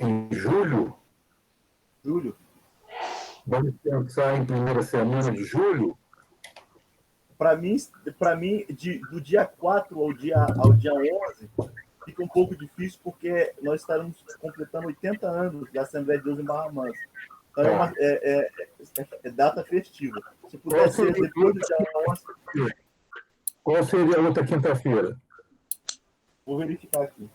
em julho? Julho? Vamos pensar em primeira semana de julho? Para mim do dia 4 ao dia 11, fica um pouco difícil, porque nós estaremos completando 80 anos da Assembleia de Deus em Barra Mansa. Então é data festiva. Se puder ser depois do dia 11... Qual seria a outra quinta-feira? Vou verificar aqui.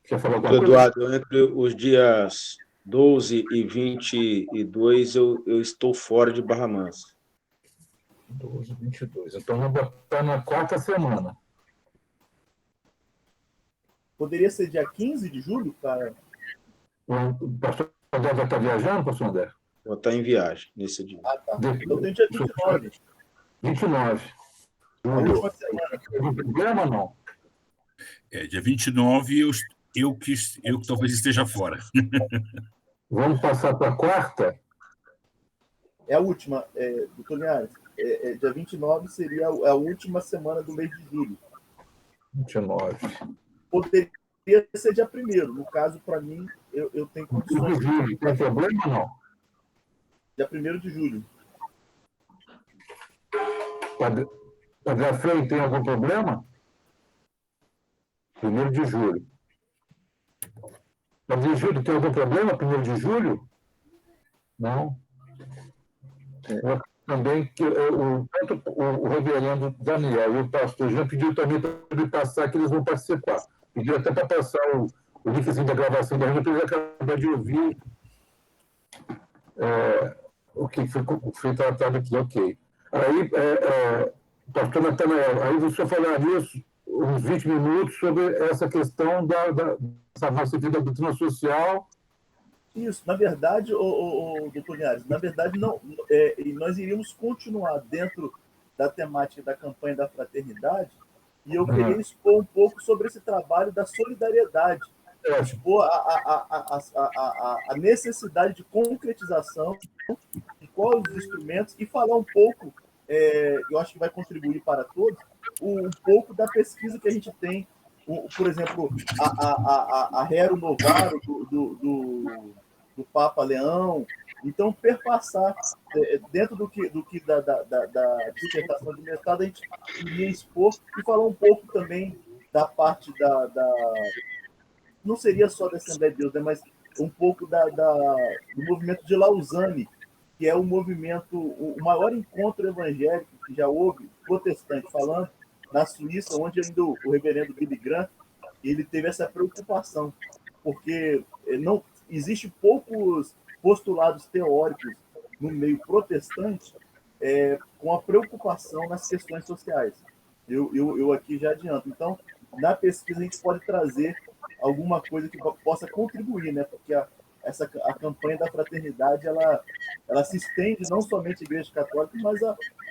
Quer falar alguma coisa? Eduardo, entre os dias 12 e 22, eu estou fora de Barra Mansa. 12, 22. Então, vamos botar na quarta semana. Poderia ser dia 15 de julho, cara? O pastor André vai estar viajando, pastor André? Vou estar em viagem nesse dia. Ah, tá. Eu tenho dia 29. 29. A última semana. Tem algum problema ou não? Dia 29, eu que talvez esteja fora. Vamos passar para a quarta? É a última, doutor Linhares. Dia 29 seria a última semana do mês de julho. 29. Poderia ser dia 1º. No caso, para mim, eu tenho condições. Tem problema ou não? Dia 1º de julho. Padre Freire, tem algum problema? 1º de julho. Padre Júlio, tem algum problema? 1º de julho? Não? Também, tanto o reverendo Daniel e o pastor Jean pediu também para ele passar, que eles vão participar. Pediu até para passar o linkzinho da gravação da reunião, para ele acabar de ouvir o que foi tratado aqui. Ok. Aí, pastor Natanael, aí você falaria uns 20 minutos sobre essa questão dessa nossa vida da doutrina social. Isso, na verdade, doutor Linhares, na verdade, não, nós iríamos continuar dentro da temática da campanha da fraternidade, e eu queria expor um pouco sobre esse trabalho da solidariedade expor a necessidade de concretização de quais os instrumentos e falar um pouco, eu acho que vai contribuir para todos, um pouco da pesquisa que a gente tem, por exemplo, a Rero Novaro do Papa Leão. Então, perpassar dentro do que da dissertação de mestrado, a gente iria expor e falar um pouco também da parte não seria só da Assembleia de Deus, né, mas um pouco do movimento de Lausanne, que é o maior encontro evangélico que já houve, protestante, falando, na Suíça, onde ainda o reverendo Billy Graham, ele teve essa preocupação, porque não existe poucos postulados teóricos no meio protestante com a preocupação nas questões sociais. Eu aqui já adianto. Então, na pesquisa, a gente pode trazer alguma coisa que possa contribuir, né? Porque a campanha da fraternidade ela se estende não somente à Igreja Católica, mas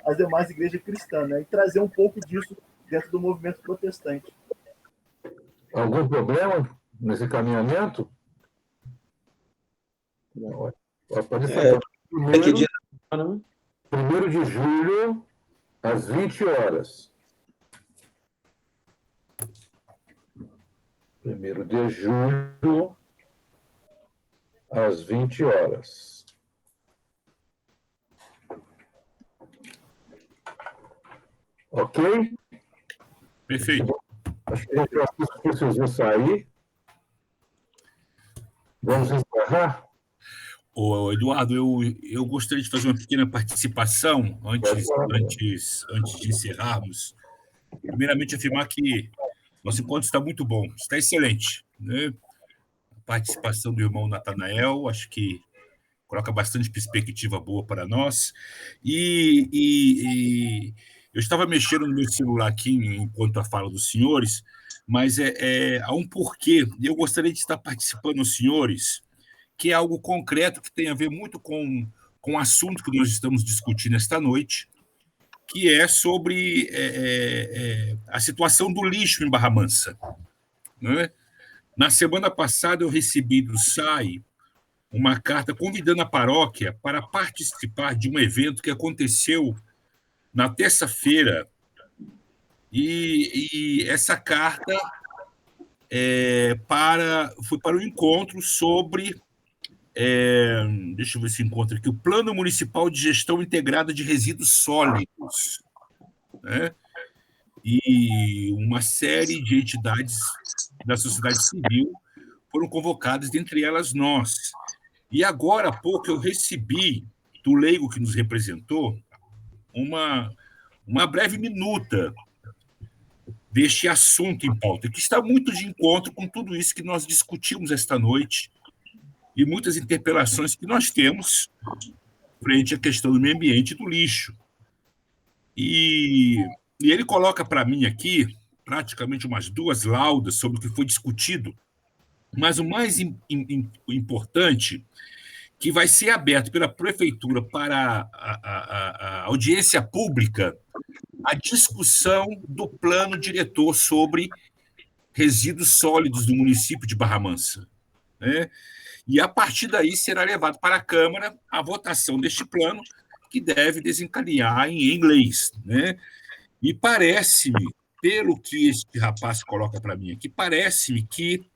às demais igrejas cristãs, né? E trazer um pouco disso dentro do movimento protestante. Algum problema nesse caminhamento? Pode falar. Que dia? 1º de julho, às 20 horas. 1º de julho, às 20 horas. Ok? Perfeito. Acho que a gente precisou sair. Vamos encerrar? Ô, Eduardo, eu gostaria de fazer uma pequena participação antes de encerrarmos. Primeiramente, afirmar que nosso encontro está muito bom, está excelente, né? A participação do irmão Natanael, acho que coloca bastante perspectiva boa para nós. E eu estava mexendo no meu celular aqui enquanto a fala dos senhores, mas há um porquê. Eu gostaria de estar participando os senhores, que é algo concreto, que tem a ver muito com o assunto que nós estamos discutindo esta noite, que é sobre a situação do lixo em Barra Mansa, né? Na semana passada, eu recebi do SAI uma carta convidando a paróquia para participar de um evento que aconteceu na terça-feira, e essa carta foi para o encontro sobre... deixa eu ver se encontro aqui, o Plano Municipal de Gestão Integrada de Resíduos Sólidos, né? E uma série de entidades da sociedade civil foram convocadas, dentre elas nós. E agora há pouco eu recebi do leigo que nos representou uma breve minuta deste assunto em pauta, que está muito de encontro com tudo isso que nós discutimos esta noite e muitas interpelações que nós temos frente à questão do meio ambiente e do lixo. E ele coloca para mim aqui praticamente umas 2 laudas sobre o que foi discutido, mas o mais importante, que vai ser aberto pela prefeitura para a audiência pública, a discussão do plano diretor sobre resíduos sólidos do município de Barra Mansa, né? E, a partir daí, será levado para a Câmara a votação deste plano, que deve desencadear em leis, né? E parece-me, pelo que este rapaz coloca para mim aqui, parece-me que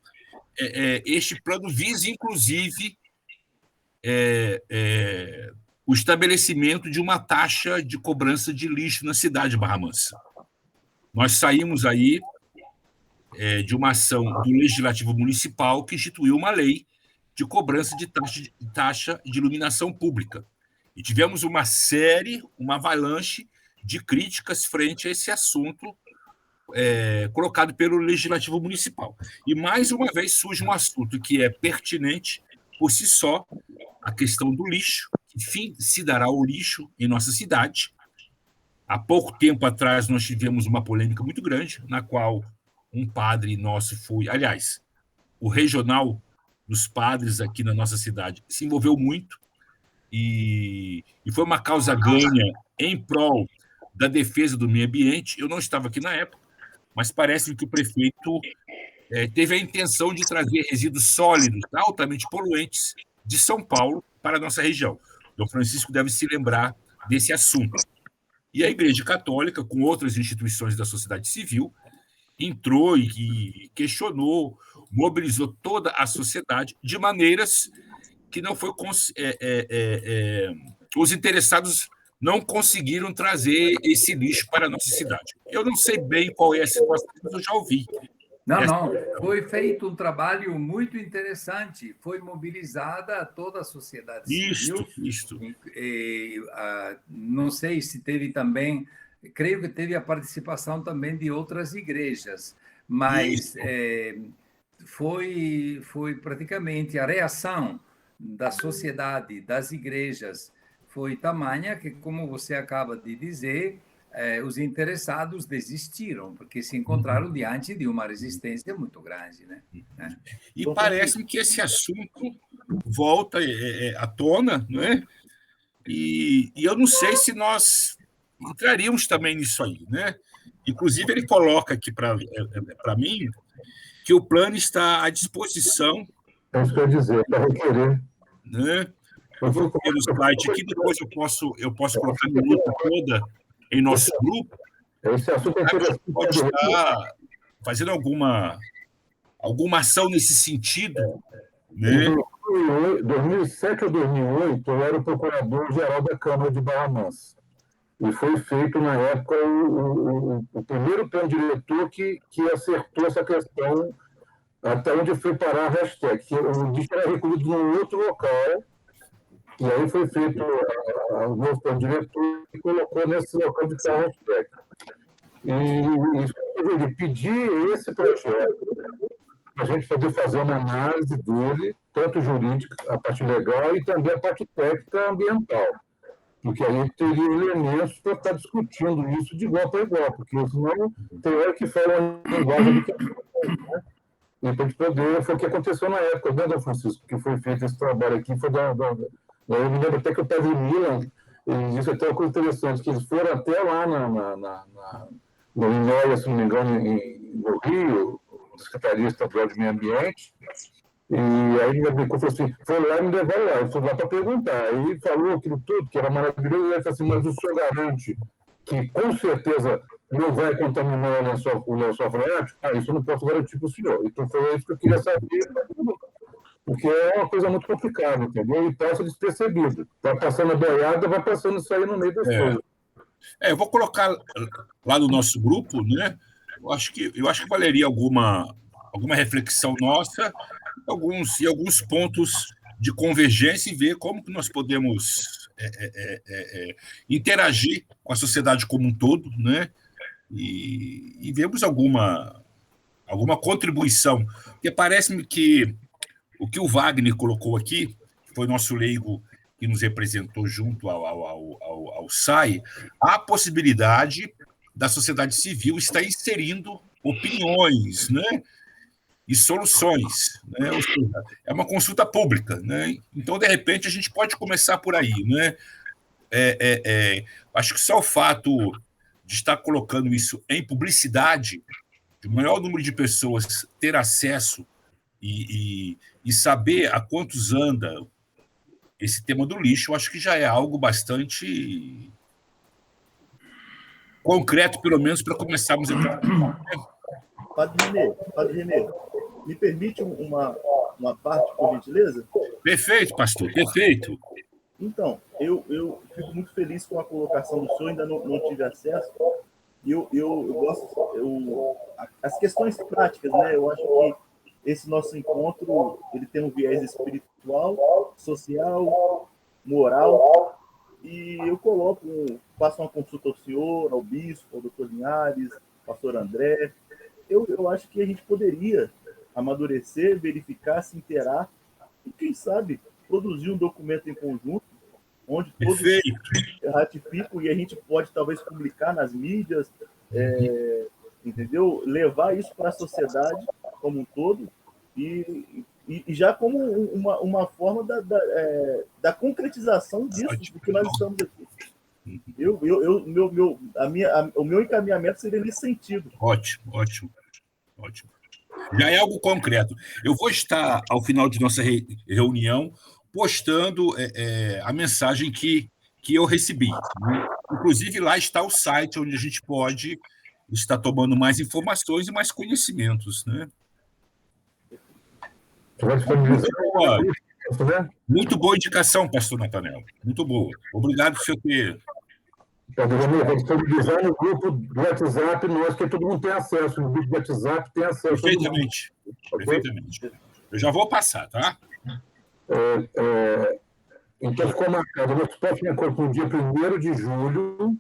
este plano visa, inclusive, o estabelecimento de uma taxa de cobrança de lixo na cidade de Barra Mansa. Nós saímos aí de uma ação do Legislativo Municipal que instituiu uma lei de cobrança de taxa de iluminação pública. E tivemos uma avalanche de críticas frente a esse assunto colocado pelo Legislativo Municipal. E, mais uma vez, surge um assunto que é pertinente por si só, a questão do lixo, que fim se dará ao lixo em nossa cidade. Há pouco tempo atrás, nós tivemos uma polêmica muito grande, na qual um padre nosso foi... Aliás, o regional dos padres aqui na nossa cidade se envolveu muito, e foi uma causa ganha em prol da defesa do meio ambiente. Eu não estava aqui na época, mas parece que o prefeito teve a intenção de trazer resíduos sólidos altamente poluentes de São Paulo para a nossa região. Dom Francisco deve se lembrar desse assunto. E a Igreja Católica, com outras instituições da sociedade civil, entrou e questionou, mobilizou toda a sociedade de maneiras que não foi os interessados não conseguiram trazer esse lixo para a nossa cidade. Eu não sei bem qual é a situação, mas eu já ouvi. Não, foi feito um trabalho muito interessante, foi mobilizada toda a sociedade civil. Isto. Não sei se teve também, creio que teve a participação também de outras igrejas, mas foi praticamente a reação da sociedade, das igrejas, foi tamanha que, como você acaba de dizer, os interessados desistiram, porque se encontraram diante de uma resistência muito grande. Né? E parece-me que esse assunto volta à tona, não é? E eu não sei se nós entraríamos também nisso aí. Né? Inclusive, ele coloca aqui para mim que o plano está à disposição. É isso que eu ia dizer, para requerer. Né? Eu vou ver o site aqui, depois eu posso colocar a minuta toda em nosso grupo. Esse assunto é interessante. Pode estar fazendo alguma ação nesse sentido. Né? Em 2007 ou 2008, eu era o procurador-geral da Câmara de Barra Mansa. E foi feito, na época, o primeiro plano diretor que acertou essa questão, até onde foi parar a hashtag. O lixo era recolhido num outro local, e aí foi feito o novo plano diretor e colocou nesse local de estar a hashtag. E ele pedir esse projeto, a gente poder fazer uma análise dele, tanto jurídica, a parte legal, e também a parte técnica ambiental. Porque aí teria elementos para estar discutindo isso de igual para igual, porque senão tem hora que fala uma linguagem do que né? E para a gente poder, foi o que aconteceu na época, né, Dom Francisco, que foi feito esse trabalho aqui, foi eu me lembro até que o Padre Milan, ele disse até uma coisa interessante, que eles foram até lá no Inóia, se não me engano, no Rio, na Secretaria Estadual de Meio Ambiente, e aí ele me falou assim, foi lá e me levou lá, eu fui lá para perguntar, aí falou aquilo tudo, que era maravilhoso, e ele falou assim, mas o senhor garante que com certeza não vai contaminar o lençol freático? Isso eu não posso garantir para o senhor. Então foi isso que eu queria saber, porque é uma coisa muito complicada, entendeu? E passa despercebido. Vai passando a boiada, vai passando isso aí no meio das coisas. Eu vou colocar lá no nosso grupo, né? Eu acho que valeria alguma reflexão nossa, alguns pontos de convergência e ver como que nós podemos interagir com a sociedade como um todo, né? E vemos alguma contribuição. Porque parece-me que o que o Wagner colocou aqui, que foi nosso leigo que nos representou junto ao SAI, há a possibilidade da sociedade civil estar inserindo opiniões, né? E soluções, né? Ou seja, é uma consulta pública, né? Então, de repente, a gente pode começar por aí, né? Acho que só o fato de estar colocando isso em publicidade, de o maior número de pessoas ter acesso e saber a quantos anda esse tema do lixo, eu acho que já é algo bastante concreto, pelo menos, para começarmos a trabalhar. Padre Renê, me permite uma parte, por gentileza? Perfeito, pastor, perfeito. Então, eu fico muito feliz com a colocação do senhor, ainda não tive acesso, e eu gosto, as questões práticas, né? Eu acho que esse nosso encontro, ele tem um viés espiritual, social, moral, e eu faço uma consulta ao senhor, ao bispo, ao doutor Linhares, ao pastor André. Eu acho que a gente poderia amadurecer, verificar, se inteirar e, quem sabe, produzir um documento em conjunto, onde todos ratificam e a gente pode, talvez, publicar nas mídias, entendeu? Levar isso para a sociedade como um todo e já como uma forma da concretização disso, do que nós estamos aqui. O meu encaminhamento seria nesse sentido. Ótimo. Já é algo concreto. Eu vou estar, ao final de nossa reunião, postando a mensagem que eu recebi, né? Inclusive, lá está o site onde a gente pode estar tomando mais informações e mais conhecimentos, né? Muito boa indicação, pastor Natanel. Muito boa. Obrigado por você ter... Disponibilizar no grupo do WhatsApp, nós que todo mundo tem acesso. No grupo do WhatsApp tem acesso. Perfeitamente. Okay? Perfeitamente. Eu já vou passar, tá? Então, ficou marcado. Nosso próximo encontro no dia 1º de julho,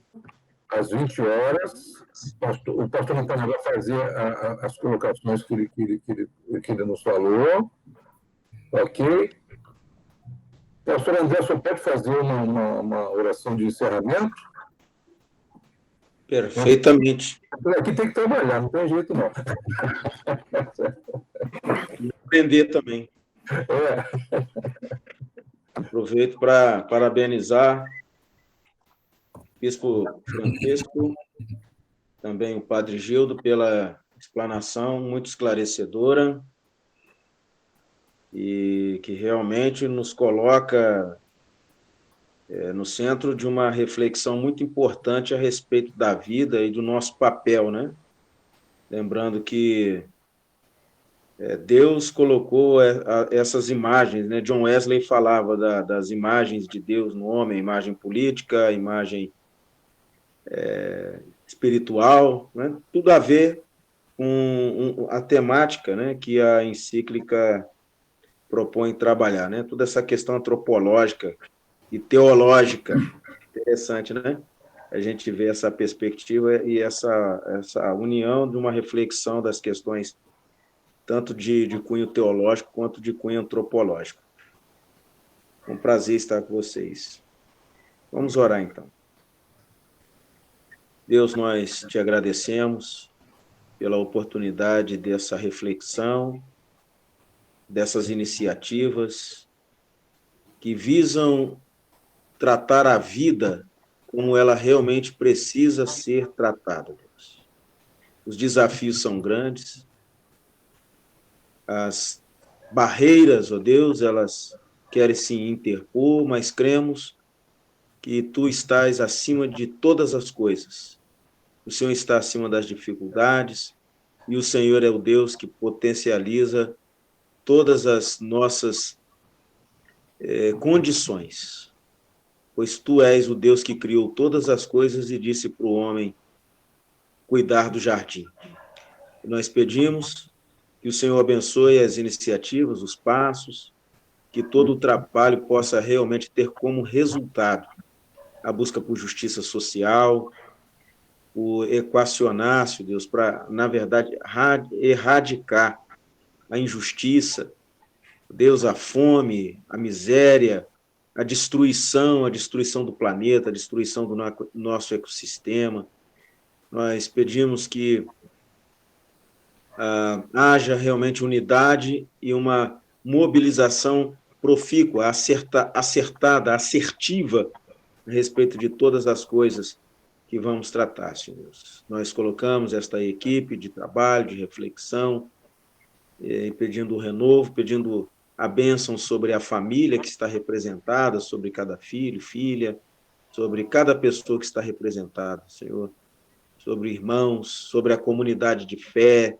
às 20 horas. O pastor Natanel vai fazer as colocações que ele nos falou. Ok? Pastor André, só pode fazer uma oração de encerramento? Perfeitamente. Aqui tem que trabalhar, não tem jeito, não. Aprender também. Aproveito para parabenizar o Bispo Francisco, também o Padre Gildo, pela explanação muito esclarecedora e que realmente nos coloca no centro de uma reflexão muito importante a respeito da vida e do nosso papel, né? Lembrando que Deus colocou essas imagens, né? John Wesley falava das imagens de Deus no homem, a imagem política, a imagem espiritual, né? Tudo a ver com a temática, né, que a encíclica propõe trabalhar, né? Toda essa questão antropológica e teológica, interessante, né? A gente vê essa perspectiva e essa união de uma reflexão das questões tanto de cunho teológico quanto de cunho antropológico. É um prazer estar com vocês. Vamos orar, então. Deus, nós te agradecemos pela oportunidade dessa reflexão, dessas iniciativas que visam tratar a vida como ela realmente precisa ser tratada, Deus. Os desafios são grandes, as barreiras, ó Deus, elas querem se interpor, mas cremos que Tu estás acima de todas as coisas. O Senhor está acima das dificuldades e o Senhor é o Deus que potencializa todas as nossas condições, pois Tu és o Deus que criou todas as coisas e disse para o homem cuidar do jardim. E nós pedimos que o Senhor abençoe as iniciativas, os passos, que todo o trabalho possa realmente ter como resultado a busca por justiça social, por equacionar, Senhor Deus, para, na verdade, erradicar a injustiça, Deus, a fome, a miséria, a destruição do planeta, a destruição do nosso ecossistema. Nós pedimos que haja realmente unidade e uma mobilização profícua, acertada, assertiva a respeito de todas as coisas que vamos tratar, Senhor. Nós colocamos esta equipe de trabalho, de reflexão, pedindo o renovo, pedindo a bênção sobre a família que está representada, sobre cada filho, filha, sobre cada pessoa que está representada, Senhor, sobre irmãos, sobre a comunidade de fé.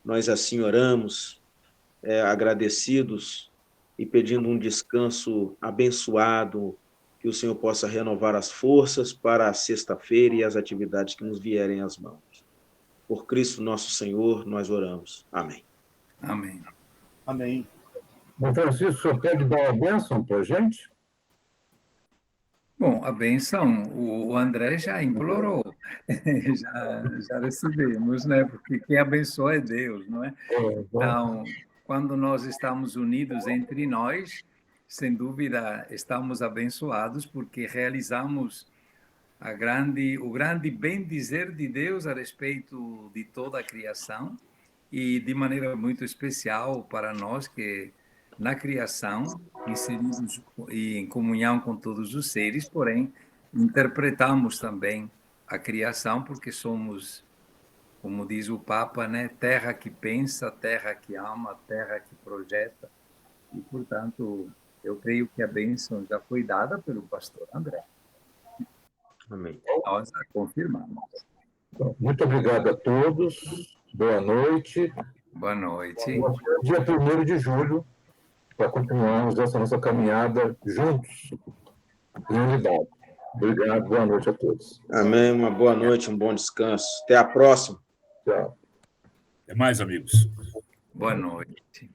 Nós assim oramos, agradecidos e pedindo um descanso abençoado, que o Senhor possa renovar as forças para a sexta-feira e as atividades que nos vierem às mãos. Por Cristo nosso Senhor, nós oramos. Amém. Amém. Amém. Bom, Francisco, o senhor pode dar a bênção para a gente? Bom, a benção, o André já implorou, já recebemos, né? Porque quem abençoa é Deus, não é? Então, quando nós estamos unidos entre nós, sem dúvida, estamos abençoados, porque realizamos o grande bem-dizer de Deus a respeito de toda a criação, e de maneira muito especial para nós que na criação, inseridos em comunhão com todos os seres, porém, interpretamos também a criação porque somos como diz o Papa, né? Terra que pensa, terra que ama, terra que projeta. E, portanto, eu creio que a bênção já foi dada pelo pastor André. Amém. Nós a confirmamos. Muito obrigado a todos. Boa noite. Boa noite. Dia 1º de julho, para continuarmos essa nossa caminhada juntos, em unidade. Obrigado, boa noite a todos. Amém. Uma boa noite, um bom descanso. Até a próxima. Tchau. Até mais, amigos. Boa noite.